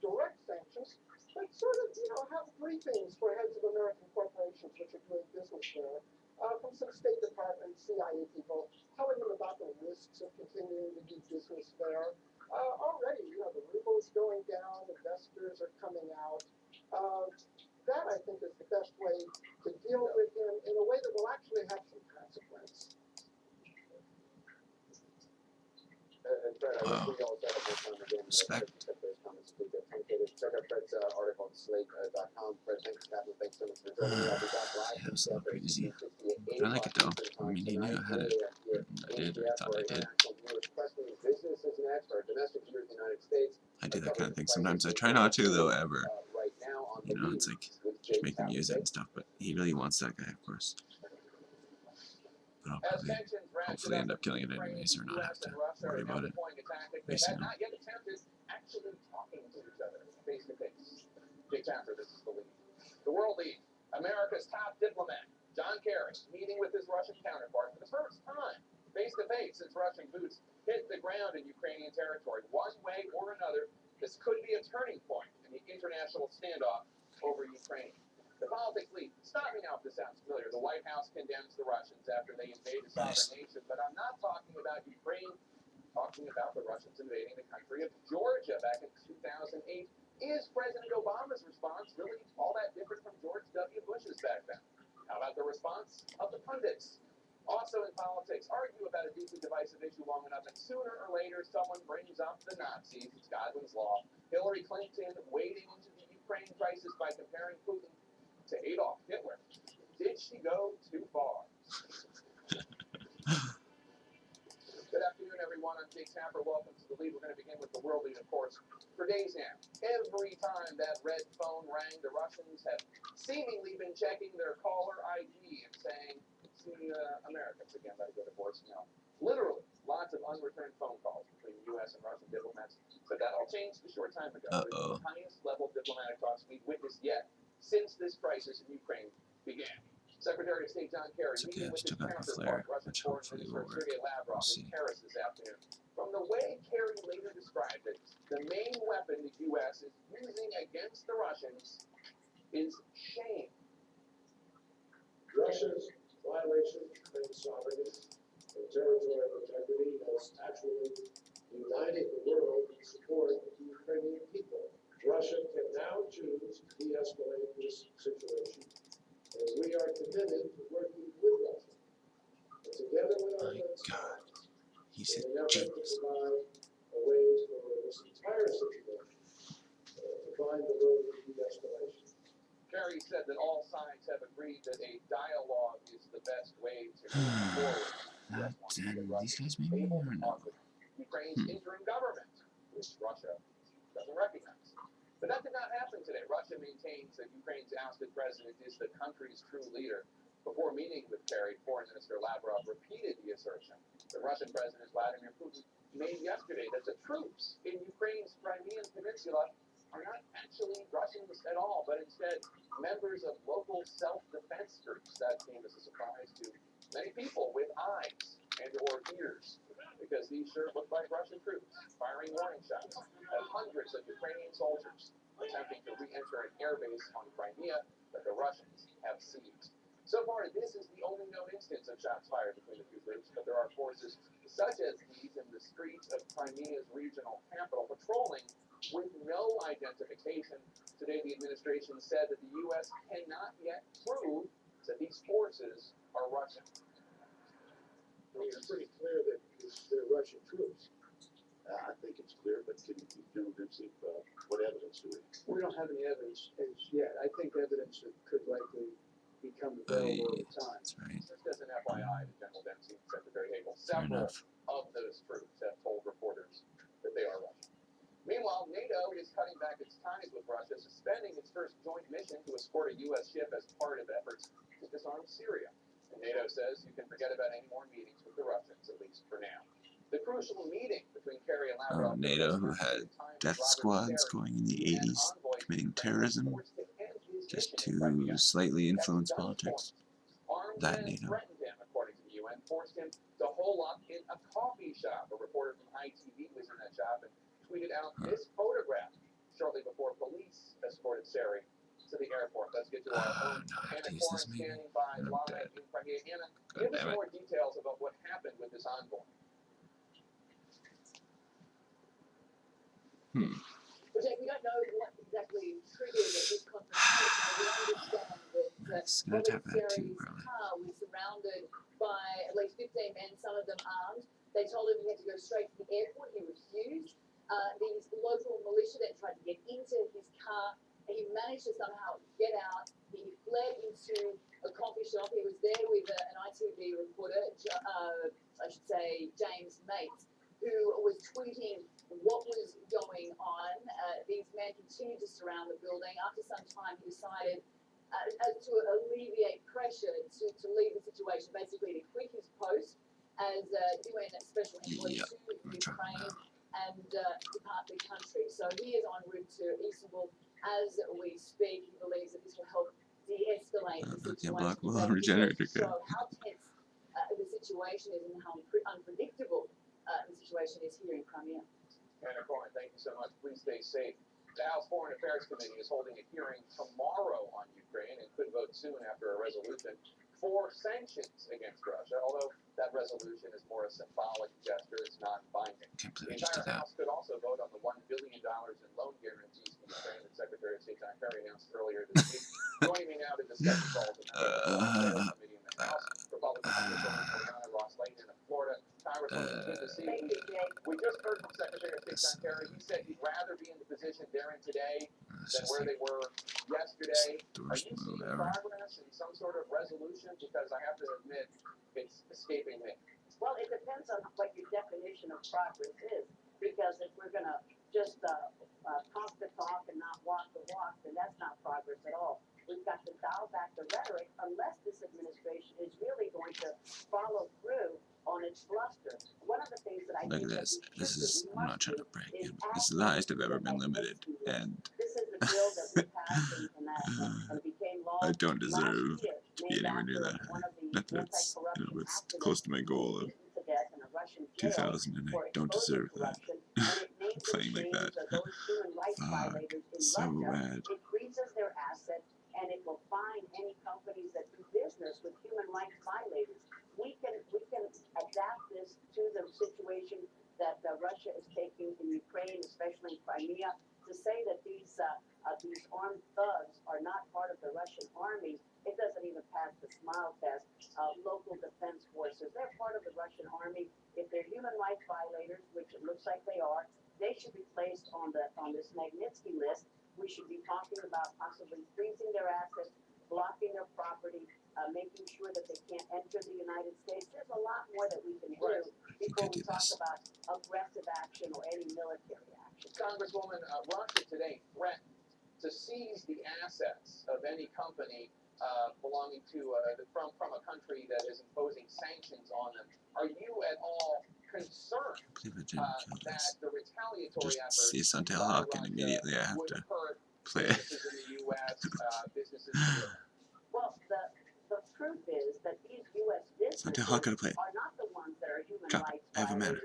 direct sanctions, but sort of, have briefings for heads of American corporations which are doing business there, from some State Department, CIA people, telling them about the risks of continuing to do business there. Already, the ruble's going down, investors are coming out. That, I think, is the best way to deal with him in a way that will actually have some consequence. And Fred, I Wow. wish we all set up more time again. Respect. Check those comments if we get truncated. Check out Fred's article on slate.com. Fred, thanks, Catherine. Thanks so much for joining me. I'll be back live Yeah, it was a little crazy. 8 I like it though. o'clock I mean, he knew I had it. I did, or I thought I did. Business is next, or domestic here in the United States. I do that kind of thing sometimes. I try not to though, ever. Right now on It's like, just make them use it and stuff, but he really wants that guy, of course. But I'll probably, hopefully end up killing it anyways, or not have to worry about it. Facing him. Actually talking to each other face to face. Jake Tapper, this is the lead. The world lead, America's top diplomat, John Kerry, meeting with his Russian counterpart for the first time, face to face, since Russian boots hit the ground in Ukrainian territory. One way or another, this could be a turning point in the international standoff over Ukraine. The politics lead. Stop me now if this sounds familiar. The White House condemns the Russians after they invade a sovereign nation, but I'm not talking about Ukraine. Talking about the Russians invading the country of Georgia back in 2008. Is President Obama's response really all that different from George W. Bush's back then? How about the response of the pundits? Also in politics, argue about a deeply divisive issue long enough, and sooner or later someone brings up the Nazis. It's Godwin's Law. Hillary Clinton wading into the Ukraine crisis by comparing Putin to Adolf Hitler. Did she go too far? Good afternoon, everyone. I'm Jake Tapper. Welcome to the lead. We're going to begin with the world lead, of course. For days now, every time that red phone rang, the Russians have seemingly been checking their caller ID and saying, "See, Americans again, let it go to voicemail." Literally, lots of unreturned phone calls between U.S. and Russian diplomats. But that all changed a short time ago. It was the highest level diplomatic talks we've witnessed yet since this crisis in Ukraine began. Secretary of State John Kerry meeting with his counterpart, Russian Foreign Minister Sergei Lavrov in Paris this afternoon. From the way Kerry later described it, the main weapon the U.S. is using against the Russians is shame. Russia's violation of Ukraine's sovereignty and territorial integrity has actually united the world in support of the Ukrainian people. Russia can now choose to de-escalate this situation, and we are committed to working with Russia. And together with our friends, He said, in an effort to Jesus. provide a way for this entire situation to find the road to de-escalation. Kerry said that all sides have agreed that a dialogue is the best way to move forward. These guys maybe or no? Ukraine's interim government, which Russia doesn't recognize. But that did not happen today. Russia maintains that Ukraine's ousted president is the country's true leader. Before meeting with Kerry, Foreign Minister Lavrov repeated the assertion the Russian President Vladimir Putin made yesterday that the troops in Ukraine's Crimean Peninsula are not actually Russians at all, but instead members of local self-defense groups. That came as a surprise to many people with eyes and or ears. because these sure look like Russian troops firing warning shots at hundreds of Ukrainian soldiers attempting to re-enter an airbase on Crimea that the Russians have seized. So far, this is the only known instance of shots fired between the two groups, but there are forces such as these in the streets of Crimea's regional capital patrolling with no identification. Today, the administration said that the U.S. cannot yet prove that these forces are Russian. I mean, it's pretty clear that they're Russian troops. I think it's clear, but can you do what evidence do we? We don't have any evidence as yet. I think evidence that could likely become available over time. That's right. Just as an FYI to General Dempsey and Secretary Hagel, Fair several enough. of those troops have told reporters that they are Russian. Meanwhile, NATO is cutting back its ties with Russia, suspending its first joint mission to escort a U.S. ship as part of efforts to disarm Syria. And NATO says you can forget about any more meetings with the Russians, at least for now. The crucial meeting between Kerry and Lavrov. NATO, who had death squads going in the 80s committing terrorism just to slightly influence politics. That NATO. Threatened him, according to the UN, forced him to hole up in a coffee shop. A reporter from ITV was in that shop and tweeted out this photograph shortly before police escorted Sari to the airport. Let's get to our own Anna Corin standing by live in Crimea. Anna, give us more details about what happened with this envoy. Well, Jake, we don't know what exactly triggered this confrontation. We understand that Gonna tap that too, Sari's probably. car was surrounded by at least 15 men, some of them armed. They told him he had to go straight to the airport. He refused. These local militia then tried to get into his car. He managed to somehow get out. He fled into a coffee shop. He was there with an ITV reporter, I should say James Mates, who was tweeting what was going on. These men continued to surround the building. After some time, he decided to alleviate pressure to leave the situation, basically to quit his post as UN Special Envoy to Ukraine and depart the country. So he is en route to Istanbul as we speak. He believes that this will help de-escalate the situation. Show how tense the situation is and how unpredictable the situation is here in Crimea. Anna Corin, thank you so much. Please stay safe. The House Foreign Affairs Committee is holding a hearing tomorrow on Ukraine and could vote soon after a resolution for sanctions against Russia, although that resolution is more a symbolic gesture. It's not binding. The entire House could also vote on the $1 billion in loan guarantees to Ukraine that Secretary of State John Kerry announced earlier this week. Joining me now to discuss the results of the Committee in the House, Republican Congresswoman Mariana Ross Layton of Florida. Congresswoman, good to see you. We just heard from Secretary of State John Kerry. He said he'd rather be in the position they're in today than where they were yesterday. Are you seeing progress and some sort of resolution? Because I have to admit, it's escaping me. Well, it depends on what your definition of progress is. Because if we're going to just talk the talk and not walk the walk, then that's not progress at all. We've got to dial back the rhetoric unless this administration is really going to follow through on its bluster. One of the things that I Look at this. This is, I'm not trying to break it. This is the highest I've ever been limited. And this is the bill that we passed and became law. I don't deserve to be anywhere near that high. Not that it's, it's close to my goal of 2,000, and I don't deserve that. Playing like that. Fuck. So bad. It freezes their assets, and it will fine any companies that do business with human rights violators. We can adapt this to the situation that Russia is taking in Ukraine, especially in Crimea, to say that these armed thugs are not part of the Russian army. It doesn't even pass the smile test. Local defense forces, they're part of the Russian army. If they're human rights violators, which it looks like they are, they should be placed on this Magnitsky list. We should be talking about possibly freezing their assets, blocking their property, making sure that they can't enter the United States. There's a lot more that we can do before we talk about aggressive action or any military action. Congresswoman, Russia today threatened to seize the assets of any company belonging to from a country that is imposing sanctions on them. Are you at all concerned that the retaliatory efforts see Santel Hawk and immediately I have to play it. Businesses in the U.S., businesses in Europe? Well, the truth is that these U.S. businesses are not the ones that are human Drop it. I have a mana.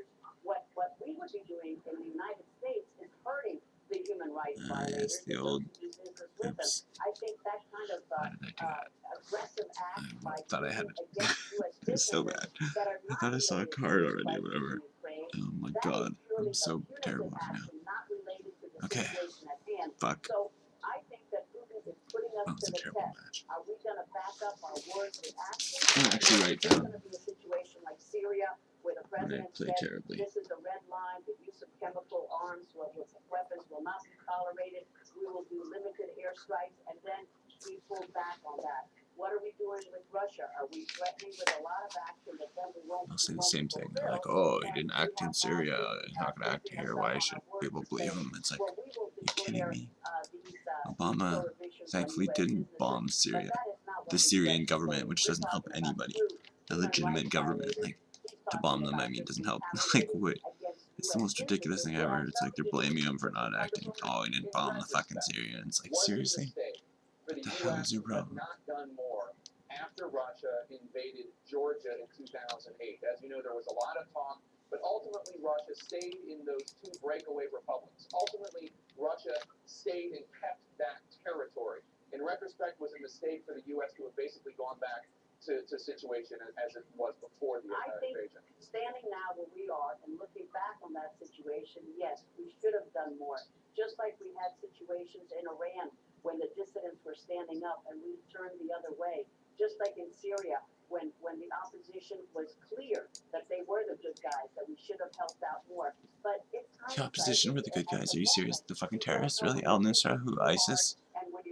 What we would be doing in the United States is hurting the human rights Yes, violators the that old. don't do business with them. Oops. I think that kind of Why did I do that? aggressive act by thought I had taking it. against U.S. It's so businesses bad. that are I not thought I saw a related to card this already or crisis whatever. in Ukraine, Oh my that god. is purely I'm so a punitive terrible right now. action, not related to the Okay. situation at hand. Fuck. So I think that Putin is putting us That was to a the terrible test. match. Are we going to back up our words with action? I'm actually Or right is this down going to be a situation like Syria, where the when I president play said terribly. this is a red line, the use of chemical arms, weapons will not be tolerated. We will do limited airstrikes, and then we pulled back on that. What are we doing with Russia? Are we threatening with a lot of action that then we won't They'll say the same thing. They're like, oh, he didn't act in Syria. He's not going to act here. Why should people believe him? It's like, are you kidding me? Obama thankfully didn't bomb Syria. The Syrian government, which doesn't help anybody. The legitimate government, like, to bomb them, I mean, doesn't help. Like, wait. It's the most ridiculous thing ever. It's like they're blaming him for not acting. Oh, he didn't bomb the fucking Syria. And it's like, seriously? What the hell is your problem? Not done more after Russia invaded Georgia in 2008. As you know, there was a lot of talk, but ultimately Russia stayed in those two breakaway republics. Ultimately, Russia stayed and kept that territory. In retrospect, was a mistake for the U.S. to have basically gone back to situation as it was before the invasion. Standing now where we are and looking back on that situation, yes, we should have done more. Just like we had situations in Iran when the dissidents were standing up and we turned the other way. Just like in Syria, when the opposition was clear that they were the good guys, that we should have helped out more. But it's The opposition were the good guys. Are you serious? The fucking terrorists? Really? Al-Nusra? Who? ISIS?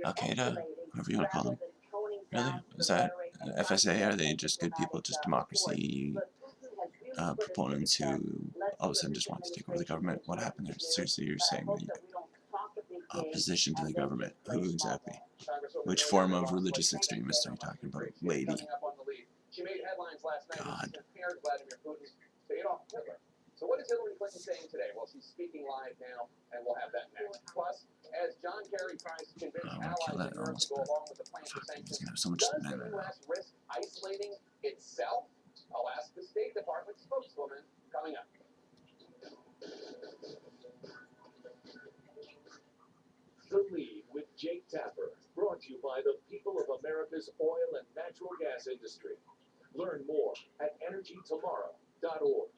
Al-Qaeda? Whatever you want to call them? Really? Is that FSA? Are they just good people, just democracy proponents who all of a sudden just want to take over the government? What happened there? Seriously, you're saying the opposition to the government? Who exactly? Which form of religious extremist are you talking about, lady? She made headlines last night God. and compared Vladimir Putin to Adolf Hitler. So what is Hillary Clinton saying today? Well, she's speaking live now, and we'll have that next. Plus, as John Kerry tries to convince allies in Europe to go along with the plan for sanctions, So much does the U.S. risk isolating itself? I'll ask the State Department spokeswoman coming up. The Lead with Jake Tapper, brought to you by the people of America's oil and natural gas industry. Learn more at energytomorrow.org.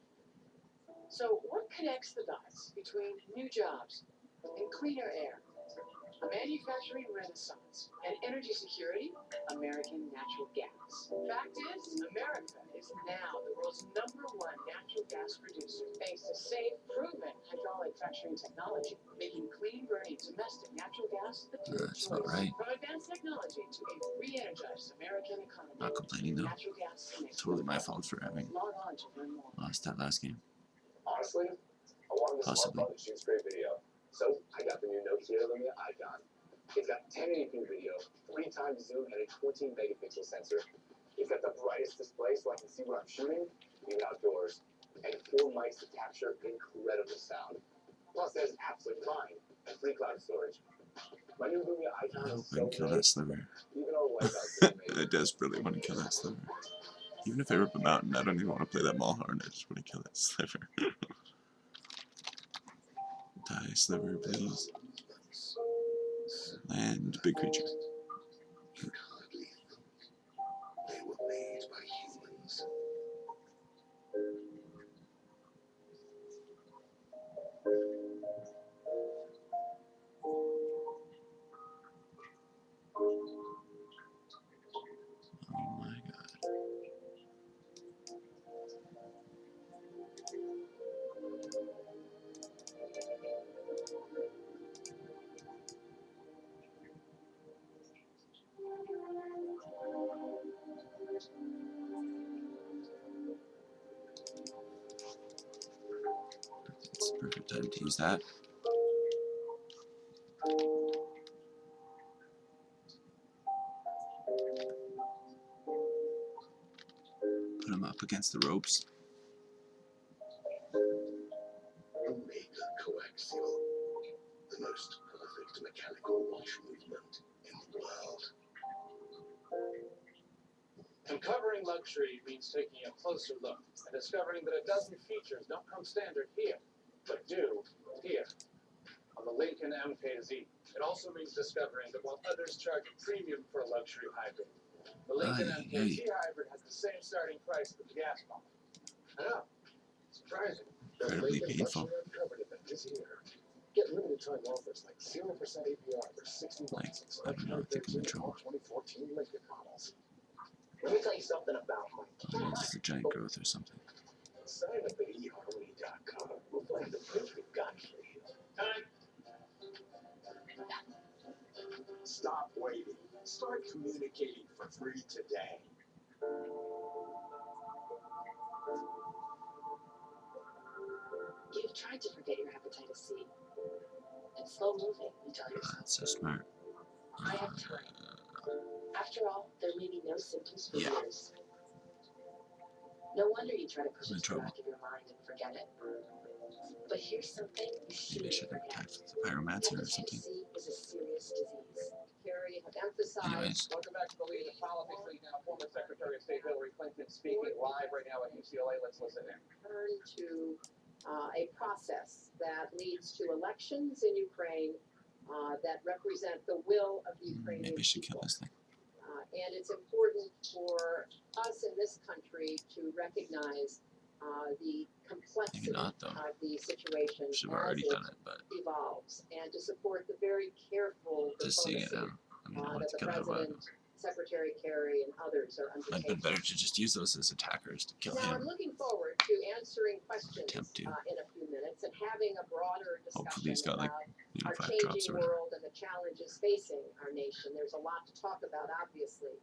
So what connects the dots between new jobs and cleaner air, a manufacturing renaissance, and energy security? American natural gas. Fact is, America is now the world's #1 natural gas producer, thanks to safe, proven hydraulic fracturing technology, making clean-burning domestic natural gas the clear choice. Not right. From advanced technology to a re-energized American economy. Not complaining though. Natural gas connects. Totally my fault for having Log on to learn more. lost that last game. Honestly, I wanted a Possibly. smartphone that shoots great video. So I got the new Nokia Lumia Icon. It's got 1080p video, 3 times zoom, and a 14 megapixel sensor. It's got the brightest display so I can see what I'm shooting, even outdoors. And 4 mics to capture incredible sound. Plus, there's apps like Mine and free cloud storage. My new Lumia I Icon hope is I so can kill great, that sliver. even all the wipeouts are I amazing. desperately want to kill that sliver. Even if I rip a mountain, I don't even want to play that Malharn. I just want to kill that sliver. Die, sliver, please. Land, big creature. You'd hardly think they were made by humans. Oh my god. It's the perfect time to use that. Put him up against the ropes. Omega coaxial, the most perfect mechanical watch movement in the world. Uncovering luxury means taking a closer look and discovering that a dozen features don't come standard here, but do here on the Lincoln MKZ. It also means discovering that while others charge a premium for a luxury hybrid, the Lincoln MKZ hybrid has the same starting price as the gas pump. I know, surprising. The Incredibly Lincoln painful. Luxury Uncovered event is here. Get limited time offers like 0% APR for 60 months. I don't know, I think I'm in trouble. 2014 Lincoln models. Let me tell you something about my Oh, this is a giant growth or something. sign up at eharmony.com. We'll find the proof we've got for you. Time. Stop waiting. Start communicating for free today. You've tried to forget your hepatitis C. It's slow moving, you tell yourself. That's so smart. I have time. After all, there may be no symptoms for years. No wonder you try to push it to the back of your mind and forget it. But here's something you Maybe I shouldn't should have forget. attacked the pyromancer or something. Hepatitis C is a serious disease. Carrie have emphasized. Anyways, Welcome back to the lead of politics league now. Former Secretary of State Hillary Clinton speaking live right now at UCLA. Let's listen in. Turn to a process that leads to elections in Ukraine that represent the will of the Ukrainian maybe I should kill people. this thing. And it's important for us in this country to recognize the complexity not, though. of the situation Should have as already it done it, but evolves, and to support the very careful just seeing it diplomacy now, I that the think I'll have a. President, Secretary Kerry, and others are Might have undertaking. been better to just use those as attackers to kill Now, I'm him. looking forward to answering questions Attempt to. in a few minutes and having a broader Hopefully he's discussion got like about our 5 drops changing or whatever. world and the challenges facing our nation. There's a lot to talk about, obviously.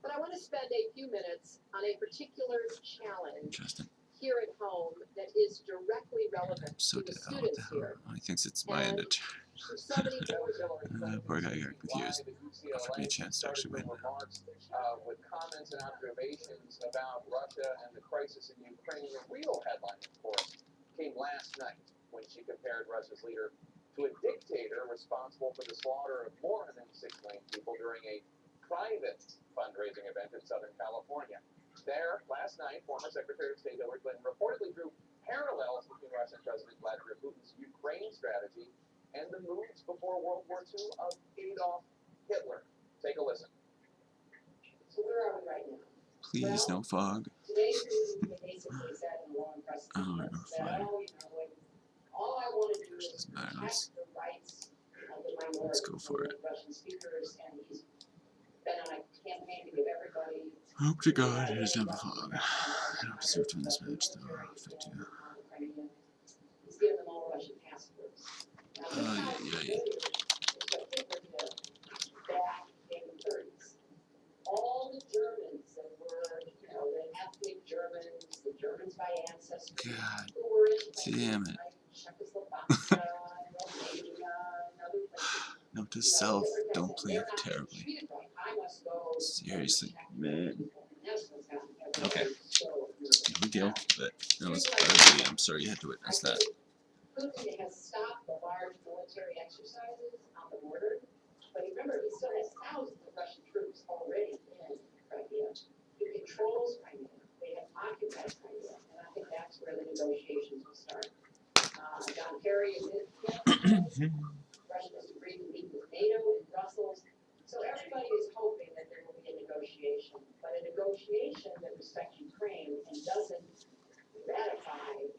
But I want to spend a few minutes on a particular challenge Interesting. here at home that is directly relevant So to the dead. Oh, what the students hell? here. Oh, he thinks it's my end of Somebody poor guy got confused. Offered me a chance to actually win. Remarks with comments and observations about Russia and the crisis in Ukraine. The real headline, of course, came last night when she compared Russia's leader to a dictator responsible for the slaughter of more than 6 million people during a private fundraising event in Southern California. There, last night, former Secretary of State Hillary Clinton reportedly drew parallels between Russian President Vladimir Putin's Ukraine strategy and the moves before World War II of Adolf Hitler. Take a listen. So where are we right now? Please, no fog. Today's meeting basically said in long press Oh, no fire. all I want to do is Doesn't matter. protect the rights of the minorities. Let's go for it. Russian speakers, and he's been on a campaign to give everybody. Hope to God it is never fog. I don't deserve to win this match though, if I do. He's given them all Russian passports. Yeah. Back in the 30s. All the Germans that were, the ethnic Germans, the Germans by ancestry, God who were in damn it. Czechoslovakia, Romania, and other places. Note to self, don't play terribly. Seriously, man. Okay. No big deal, but that was ugly. I'm sorry you had to witness that. Putin has stopped the large military exercises on the border, but remember, he still has thousands of Russian troops already in Crimea. He controls Crimea. They have occupied Crimea, and I think that's where the negotiations will start. John Kerry is in Russia has agreed to meet with NATO in Brussels. So everybody is hoping that there will be a negotiation, but a negotiation that respects Ukraine and doesn't ratify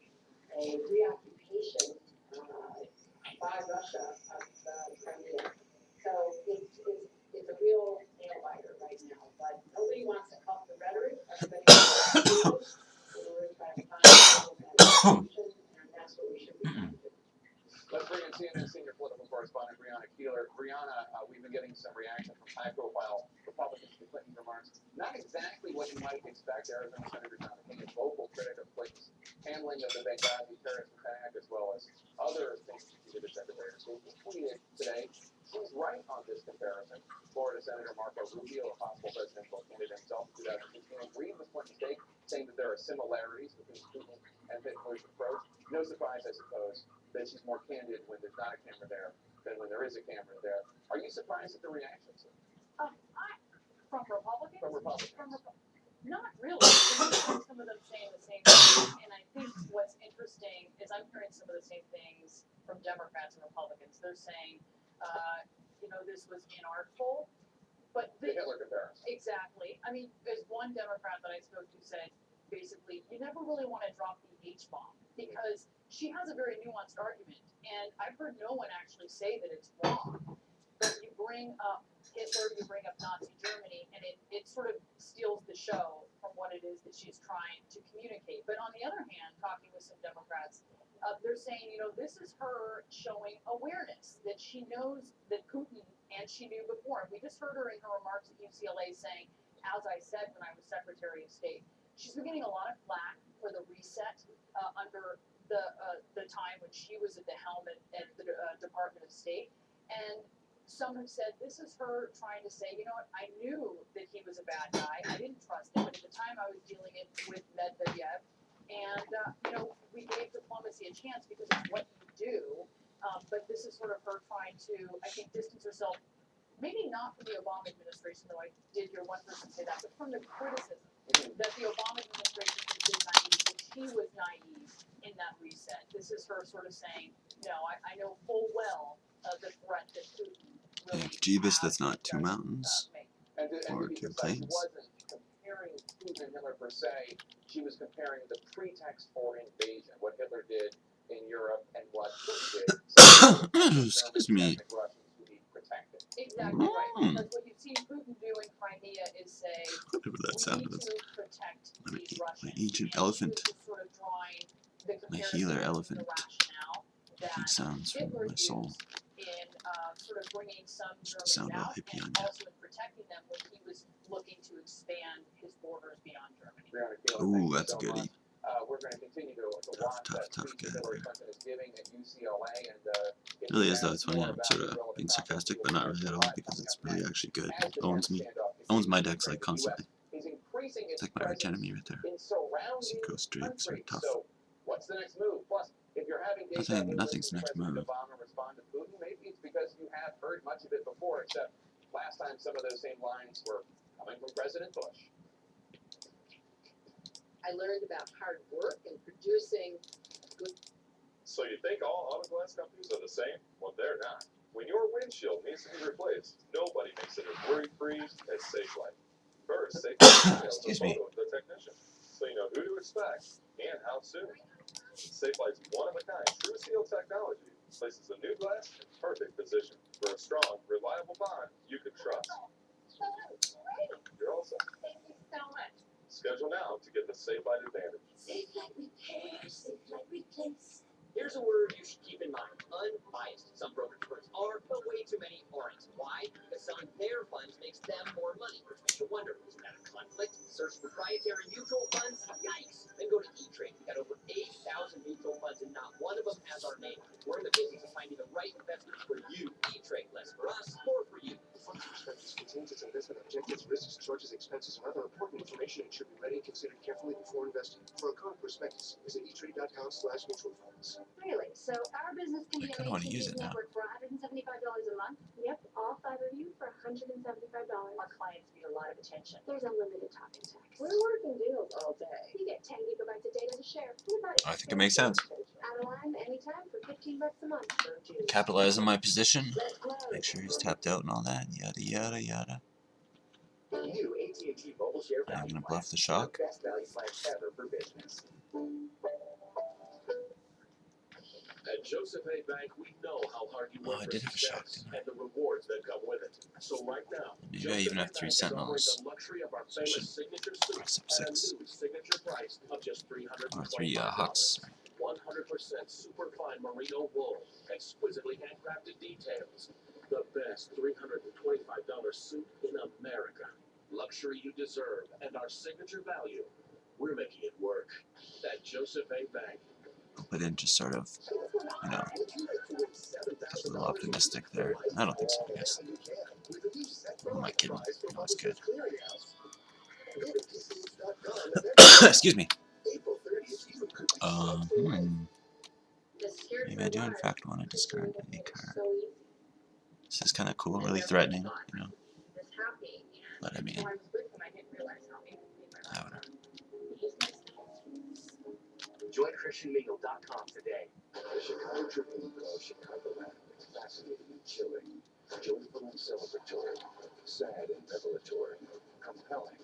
a reoccupation by Russia of Crimea. So it's a real nail biter right now. But nobody wants to up the rhetoric. Everybody wants to we're trying to find a solution, and that's what we should be trying to do. Let's bring in CNN senior political correspondent Brianna Keeler. Brianna, we've been getting some reaction from high-profile Republicans to Clinton's remarks. Not exactly what you might expect. Arizona Senator John McCain, a vocal critic of Clinton's handling of the Benghazi terrorist attack, as well as other things she did as Secretary of State. He tweeted today, he's right on this comparison. Florida Senator Marco Rubio, a possible presidential candidate himself in 2016, agreed with Clinton's take, saying that there are similarities between Putin and Hitler's approach. No surprise, I suppose, that she's more candid when there's not a camera there than when there is a camera there. Are you surprised at the reactions? From Republicans? From Republicans. Not really. Some of them saying the same thing, and I think what's interesting is I'm hearing some of the same things from Democrats and Republicans. They're saying, this was inartful, but The Hitler comparison. exactly. I mean, there's one Democrat that I spoke to said, basically, you never really want to drop the H-bomb because she has a very nuanced argument, and I've heard no one actually say that it's wrong. But you bring up Hitler, you bring up Nazi Germany, and it sort of steals the show from what it is that she's trying to communicate. But on the other hand, talking with some Democrats, they're saying, this is her showing awareness, that she knows that Putin, and she knew before. And we just heard her in her remarks at UCLA saying, as I said when I was Secretary of State, she's been getting a lot of flack for the reset under the time when she was at the helm at the Department of State. And some have said this is her trying to say, I knew that he was a bad guy. I didn't trust him, but at the time I was dealing it with Medvedev, and we gave diplomacy a chance because it's what you do. But this is sort of her trying to, I think, distance herself, maybe not from the Obama administration, though I did hear one person say that, but from the criticism that the Obama administration has been naive, that she was naive in that reset. This is her sort of saying, no, I know full well the threat that Putin really Jeebus, that's not two mountains or two plains. She wasn't comparing Putin and Hitler per se. She was comparing the pretext for invasion, what Hitler did in Europe and what Putin did. So excuse me. Russians who need protected. Exactly right. Because what you've seen Putin do in Crimea is say, Whatever that sound we need was. to protect these Russians. My ancient and elephant. he was sort of drawing the My healer elephant. the rationale that Sounds from Hitler my soul. used in sort of bringing some Just Germans sound all out hippie on and you. also in protecting them when he was looking to expand his borders beyond Germany. Ooh, that's a goodie. We're going to continue to watch that Tough speech guy Hillary there. Clinton is giving at UCLA, and It really is though. It's funny. I'm sort of being sarcastic, but not really at all because it's really actually good. It owns me. Owns my decks like constantly. It's like my arch enemy right there. Seacoast Drapes are tough. What's the next move? Plus, if you're having Nothing's the next move. Obama respond to Putin, maybe it's because you have heard much of it before, except last time some of those same lines were coming from President Bush. I learned about hard work and producing good. So you think all auto glass companies are the same? Well, they're not. When your windshield needs to be replaced, nobody makes it as worry-free as Safelite. First, Safelite emails a photo of the technician, so you know who to expect and how soon. Safelite's one-of-a-kind True Seal technology places the new glass in perfect position for a strong, reliable bond you can trust. You're all set. Thank you so much. Schedule now to get the Safelite Advantage. Safelite repair, Safelite replace. Here's a word you should keep in mind. Unbiased. Some brokerage firms are, but way too many aren't. Why? Because selling their funds makes them more money, which makes you wonder, isn't that a conflict? Search proprietary mutual funds? Yikes! Then go to E-Trade. We got over 8,000 mutual funds and not one of them has our name. We're in the business of finding the right investments for you. E-Trade. Less for us, more for you. The fund's prospectus contains its investment objectives, risks, charges, expenses, and other important information and should be read and considered carefully before investing. For a current prospectus, visit etrade.com/mutual funds. Really? So our business can I be kind of want to use it now. network for $175 a month? Yep, all 5 of you for $175. Our clients need a lot of attention. There's unlimited talking text. We're working deals all day. You get 10 gigabytes of data to share. I think it makes sense. Out of line anytime for $15 a month. Capitalize on my position. Make sure he's tapped out and all that. Yada yada yada. New AT&T Mobile Share I'm Value gonna Plan. bluff the shock. The best value plan ever for business. At Joseph A. Bank, we know how hard you work I for did have a shock, success didn't I? and the rewards that come with it. So right now, Maybe I even have 3 sentinels. the luxury of our So I should famous signature press up suit at a 6. new signature price of just Or 3 $325. Hawks. 100% superfine merino wool, exquisitely handcrafted details. The best $325 suit in America. Luxury you deserve and our signature value. We're making it work. At Joseph A. Bank. But then just sort of, you know, a little optimistic there. I don't think so, I guess. Who am I kidding? No, it's good. Excuse me. Maybe I do in fact want to discard a card. This is kind of cool, really threatening, you know. But I mean, Join ChristianMingle.com today. The Chicago Tribune calls Chicagoland fascinating and chilling, joyful and celebratory, sad and revelatory, compelling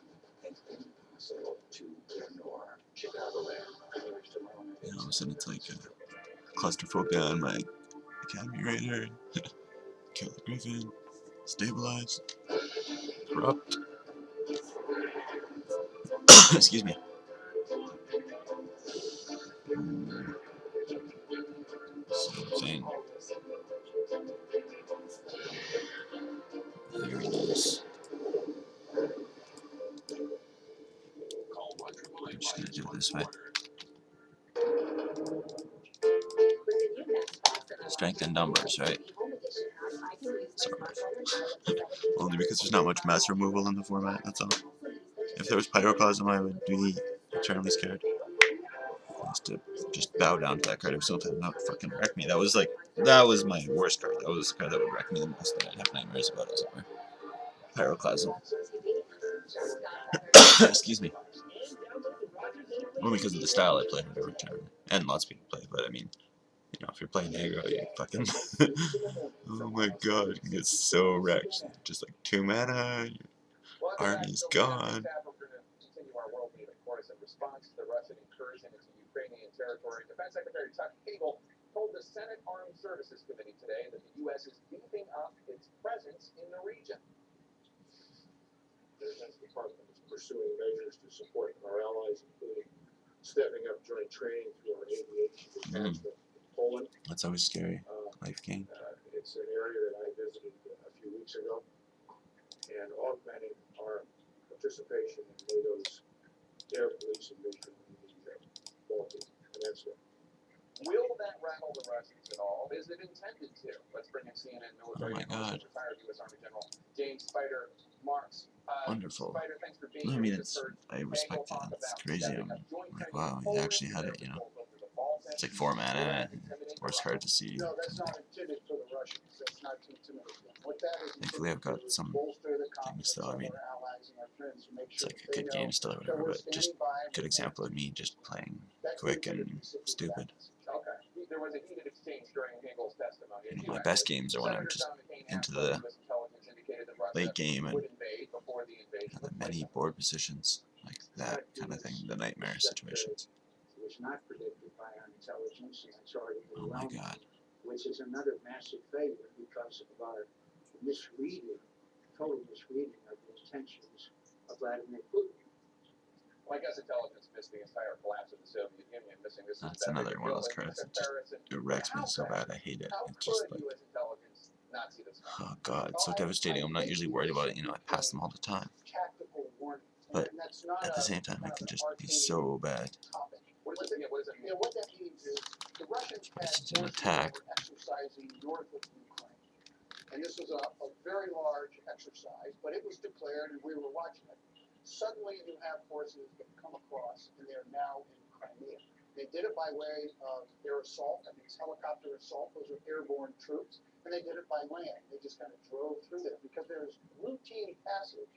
and impossible to ignore. Chicagoland premieres tomorrow night. And all of a sudden it's like claustrophobia on my Academy Raider, Kill the Griffin, Stabilize, Corrupt. Excuse me. Same thing. Very nice. I'm just gonna do it this way. Strength in numbers, right? Sorry. Only because there's not much mass removal in the format, that's all. If there was Pyroclasm, I would be eternally scared. I used to just bow down to that card every single time. That would fucking wreck me. That was my worst card. That was the card that would wreck me the most, that I'd have nightmares about as it were. Pyroclasm. Excuse me. Only because of the style I played at every turn. And lots of people play, but I mean, you know, if you're playing aggro, you fucking... oh my god, you can get so wrecked. Just like 2 mana, your army's gone. Continue our world lead, of course, in response to the Russian incursion into Ukrainian territory. Defense Secretary Chuck Hagel told the Senate Armed Services Committee today that the U.S. is beefing up its presence in the region. The Defense Department is pursuing measures to support our allies, including stepping up joint training through our aviation detachment in Poland. That's always scary. Life gain. It's an area that I visited a few weeks ago, and augmenting our participation in NATO's air policing mission in the Baltic Peninsula. Will that rattle the Russians at all? Is it intended to? Let's bring in CNN military analyst, retired U.S. Army General James Spider Marks. Wonderful. Spider, thanks for being I here. mean, I respect it. It's crazy. I'm like, wow, he actually had it, you know. It's like 4 mana, and worst card to see. No, that's not intended for the Russians. That's not to intimidate them. What that is Thankfully, I've got some things still. I mean, it's like a good game still or whatever, but just a good example of me just playing quick and stupid. There was a heated exchange during Hagel's testimony. You know, my best games are when I'm just into the late game and the many board positions, like that kind of thing, the nightmare situations. Was not predicted by our intelligence, and it's already been Oh my god. which is another massive failure because of our misreading, total misreading of the intentions of Vladimir Putin. Well, I guess intelligence missed the entire collapse of the Soviet Union, missing this. That's another one of those cards that just, it wrecks me so bad, I hate it. It's just like, oh god, it's so devastating. I'm not usually worried about it, you know, I pass them all the time. But at the same time, it can just be so bad. What that means is the Russians had It's an attack. exercising north of Ukraine. And this was a very large exercise, but it was declared and we were watching it. Suddenly you have forces that come across and they're now in Crimea. They did it by way of air assault, that means helicopter assault, those are airborne troops, and they did it by land. They just kind of drove through there because there's routine passage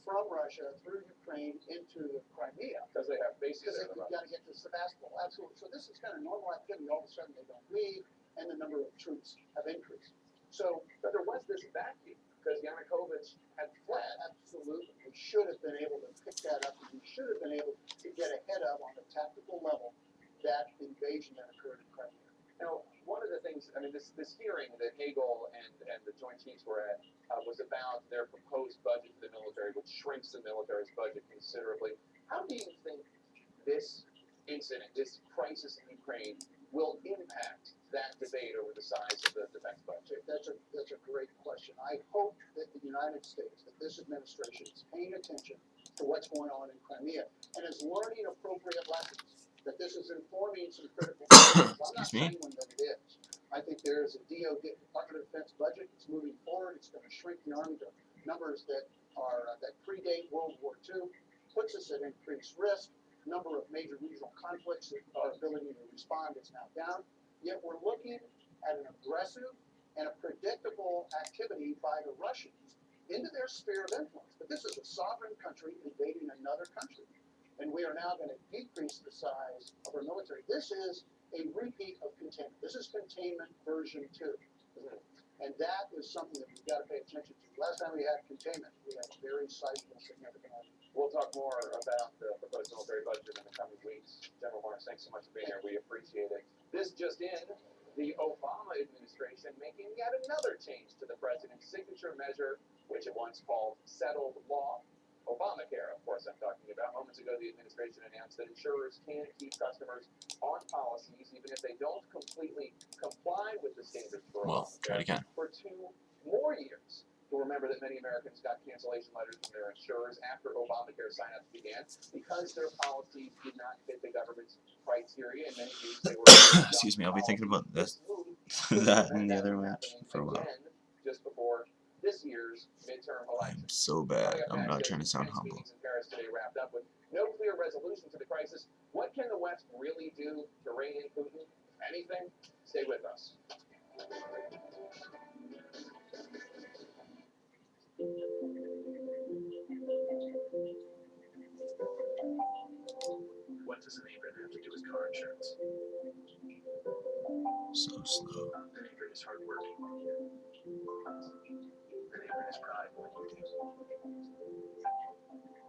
from Russia through Ukraine into Crimea. Because they have bases Because they've got to get to Sevastopol, absolutely. So this is kind of normal activity. All of a sudden they don't leave, and the number of troops have increased. So, but there was this vacuum because Yanukovych had fled. Absolutely, we should have been able to pick that up, and we should have been able to get ahead of on a tactical level that invasion that occurred in Crimea. Now, one of the things, I mean, this hearing that Hagel and the Joint Chiefs were at was about their proposed budget for the military, which shrinks the military's budget considerably. How do you think this incident, this crisis in Ukraine, will impact that debate over the size of the defense budget? That's a great question. I hope that the United States, that this administration is paying attention to what's going on in Crimea and is learning appropriate lessons. That this is informing some critical decisions. I'm not saying that it is. I think there is a Department of Defense budget. It's moving forward. It's going to shrink the Army to numbers that predate World War II, puts us at increased risk. Number of major regional conflicts, our ability to respond is now down. Yet we're looking at an aggressive and a predictable activity by the Russians into their sphere of influence. But this is a sovereign country invading another country. And we are now going to decrease the size of our military. This is a repeat of containment. This is containment version 2. And that is something that we've got to pay attention to. Last time we had containment, we had very sizable, significant items. We'll talk more about the proposed military budget in the coming weeks. General Morris, thanks so much for being here. We appreciate it. This just in, the Obama administration making yet another change to the president's signature measure, which it once called settled law. Obamacare, of course, I'm talking about. Moments ago, the administration announced that insurers can keep customers on policies even if they don't completely comply with the standards for Well, try it again. for 2 more years. You'll remember that many Americans got cancellation letters from their insurers after Obamacare signups began because their policies did not fit the government's criteria. In many cases, they were Excuse me, I'll be thinking about this, that, and the other match for a while. Just before this year's midterm election. I'm so bad. I'm not trying to sound humble. Meetings in Paris today wrapped up with no clear resolution to the crisis. What can the West really do to rein in Putin? Anything? Stay with us. What does an apron have to do with car insurance? So slow. An apron is hardworking. An apron is pride when you do.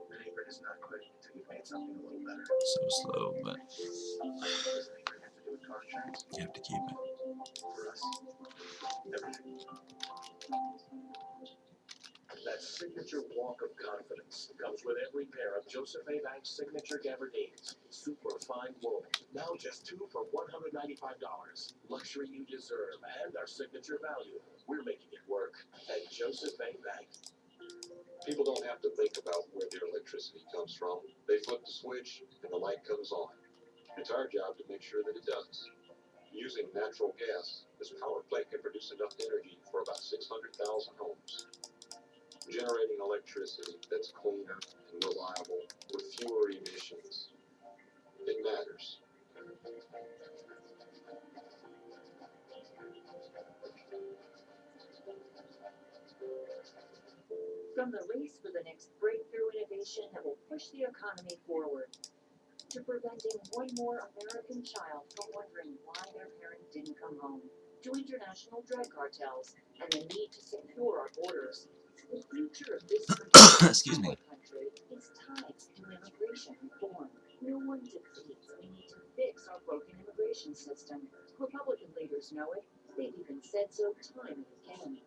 An apron is not quitting until you've made something a little better. So slow, but What does an apron have to do with car insurance? you have to keep it. For us, everything. That signature walk of confidence comes with every pair of Joseph A. Banks signature gabardines. Super fine wool. Now just 2 for $195. Luxury you deserve and our signature value. We're making it work at Joseph A. Banks. People don't have to think about where their electricity comes from. They flip the switch and the light comes on. It's our job to make sure that it does. Using natural gas, this power plant can produce enough energy for about 600,000 homes. Generating electricity that's cleaner and reliable with fewer emissions. It matters. From the race for the next breakthrough innovation that will push the economy forward, to preventing one more American child from wondering why their parent didn't come home, to international drug cartels and the need to secure our borders, the future of this Excuse me. country is tied to immigration reform. No one debates we need to fix our broken immigration system. Republican leaders know it. They've even said so time and again.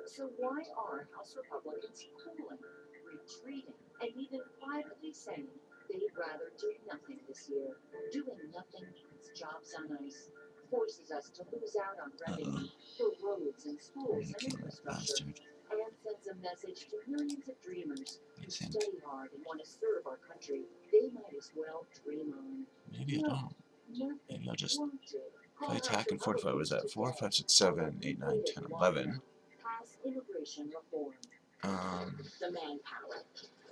So why are House Republicans cooling, retreating, and even privately saying they'd rather do nothing this year? Doing nothing puts jobs on ice, forces us to lose out on revenue for roads and schools and infrastructure, and sends a message to millions of dreamers who study hard and want to serve our country. They might as well dream on. Maybe I don't. Maybe I'll just play attack and fortify. What is that? 4, 5, 6, 7, 8, 9, 10, 11. Pass immigration reform. The manpower.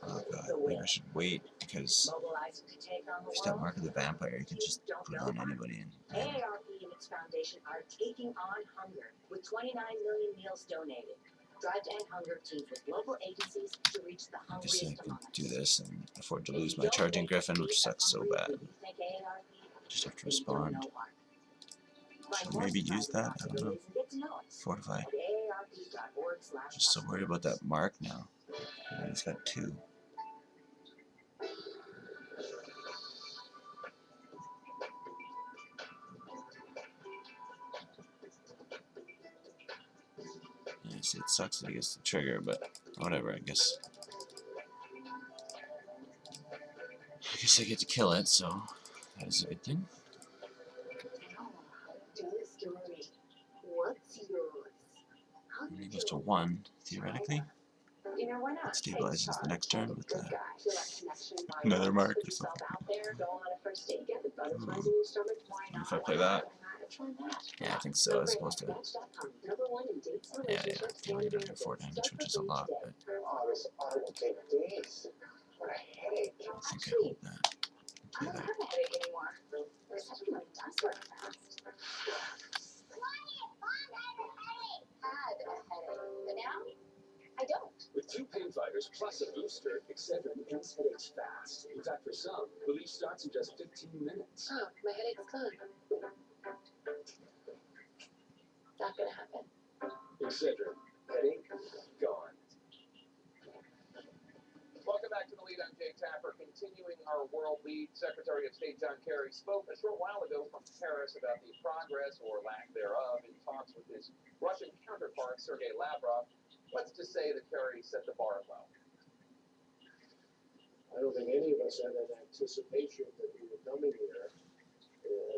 Oh god, maybe I should wait because if you stop marking the vampire, you can just put on anybody. AARP and its foundation are taking on hunger with 29 million meals donated. Drive to End Hunger teams with local agencies to reach the I guess I hungriest can among do us. this and afford to lose my charging griffin, which sucks so bad. Just have to respond. Should maybe use that? I don't know. Fortify. Just so worried about that mark now. He's got 2. Yeah, see, it sucks that he gets the trigger, but whatever, I guess. I guess I get to kill it, so that is a good thing. What's yours? And he goes to 1, theoretically. You know, why not? It stabilizes the next turn with Good guy. Feel that connection. Why another not? mark Put or yourself something. out there, go on a first date, get the butterflies in your stomach. Why not? If I play that, Try that. yeah, I think so. As opposed to, Match.com, #1 in dates, yeah, relationships, dealing and under 4 damage, which is a lot, but Oh, this will take days. What a headache. I think I hold that. I don't have a headache anymore. Except when it does work fast. Had a headache, but now I don't. With 2 pain fighters plus a booster, Excedrin ends headaches fast without fact, for some, relief starts in just 15 minutes. Oh, my headache's gone. Not gonna happen. Excedrin. Headache gone. Welcome back to The Lead. I'm Jake Tapper. Continuing our world lead, Secretary of State John Kerry spoke a short while ago from Paris about the progress or lack thereof in talks with his Russian counterpart, Sergei Lavrov. Let's just say that Kerry set the bar low. I don't think any of us had an anticipation that we were coming here at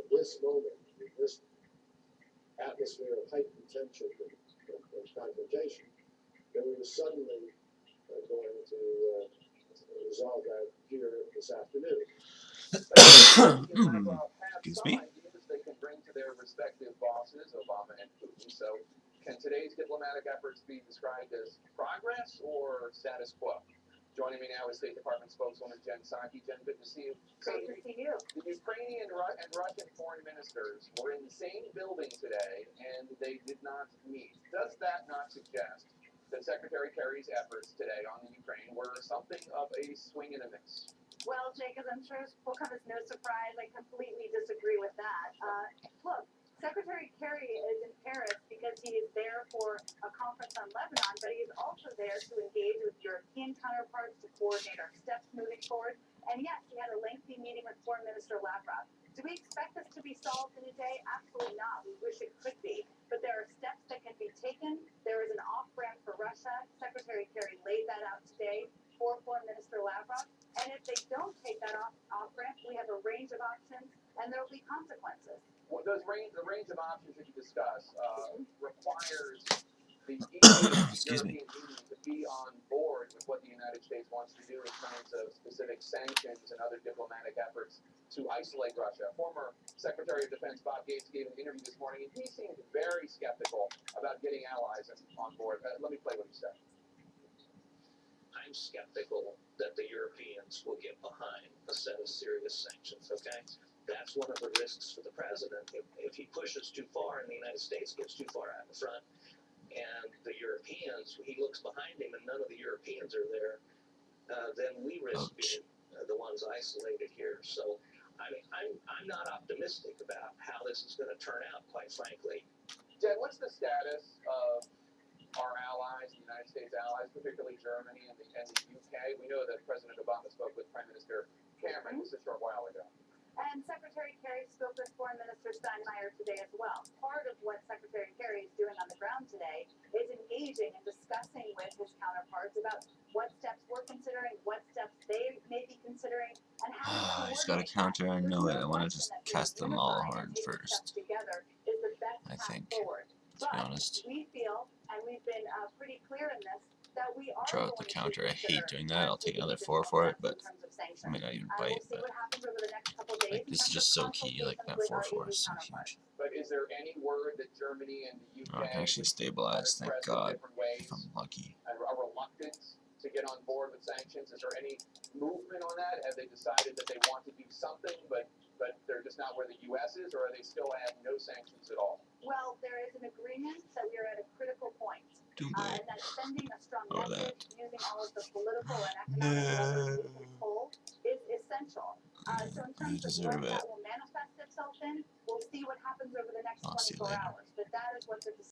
this moment, in this atmosphere of heightened tension and confrontation, that we were suddenly going to resolve that here this afternoon. Excuse me. They can bring to their respective bosses, Obama and Putin. So, can today's diplomatic efforts be described as progress or status quo? Joining me now is State Department spokeswoman Jen Psaki. Jen, good to see you. Great to see you. The Ukrainian and Russian foreign ministers were in the same building today, and they did not meet. Does that not suggest that Secretary Kerry's efforts today on the Ukraine were something of a swing and a miss? Well, Jacob, I'm sure it will come as no surprise. I completely disagree with that. Look, Secretary Kerry is in Paris because he is there for a conference on Lebanon, but he is also there to engage with European counterparts to coordinate our steps moving forward. And yes, he had a lengthy meeting with Foreign Minister Lavrov. Do we expect this to be solved in a day? Absolutely not. We wish it could be. But there are steps that can be taken. There is an off-ramp for Russia. Secretary Kerry laid that out today for Foreign Minister Lavrov. And if they don't take that off-ramp, we have a range of options, and there will be consequences. Well, the range of options that you discuss requires the EU, Excuse me. European Union, to be on board with what the United States wants to do in terms of specific sanctions and other diplomatic efforts to isolate Russia. Former Secretary of Defense Bob Gates gave an interview this morning, and he seemed very skeptical about getting allies on board. Let me play what he said. I'm skeptical that the Europeans will get behind a set of serious sanctions, okay? That's one of the risks for the president. If he pushes too far and the United States gets too far out in front, and the Europeans, he looks behind him and none of the Europeans are there, then we risk being the ones isolated here. So I mean, I'm not optimistic about how this is going to turn out, quite frankly. Jen, what's the status of our allies, the United States allies, particularly Germany and the UK? We know that President Obama spoke with Prime Minister Cameron just a short while ago. And Secretary Kerry spoke with Foreign Minister Steinmeier today as well. Part of what Secretary Kerry is doing on the ground today is engaging and discussing with his counterparts about what steps we're considering, what steps they may be considering, and how to He's got a counter. I know it. I want to just cast them all hard first. together is the best I think. forward. To be honest. We feel, and we've been pretty clear in this, that we are Draw out the counter. I hate doing that. I'll take another 4 for it, but I may not even bite. But like, this is just so key. Like that 4/4 is so huge. But is there any word that Germany and the UK I can actually stabilize. Thank God. If I'm lucky. A reluctance to get on board with sanctions? Is there any movement on that? Have they decided that they want to do something, but they're just not where the U.S. is, or are they still at no sanctions at all? Well, there is an agreement that we are at a critical point. And that sending a strong message using all of the political and economic levers we can pull is essential. So in terms of what that will manifest itself in, we'll see what happens over the next 24 hours. But that is what the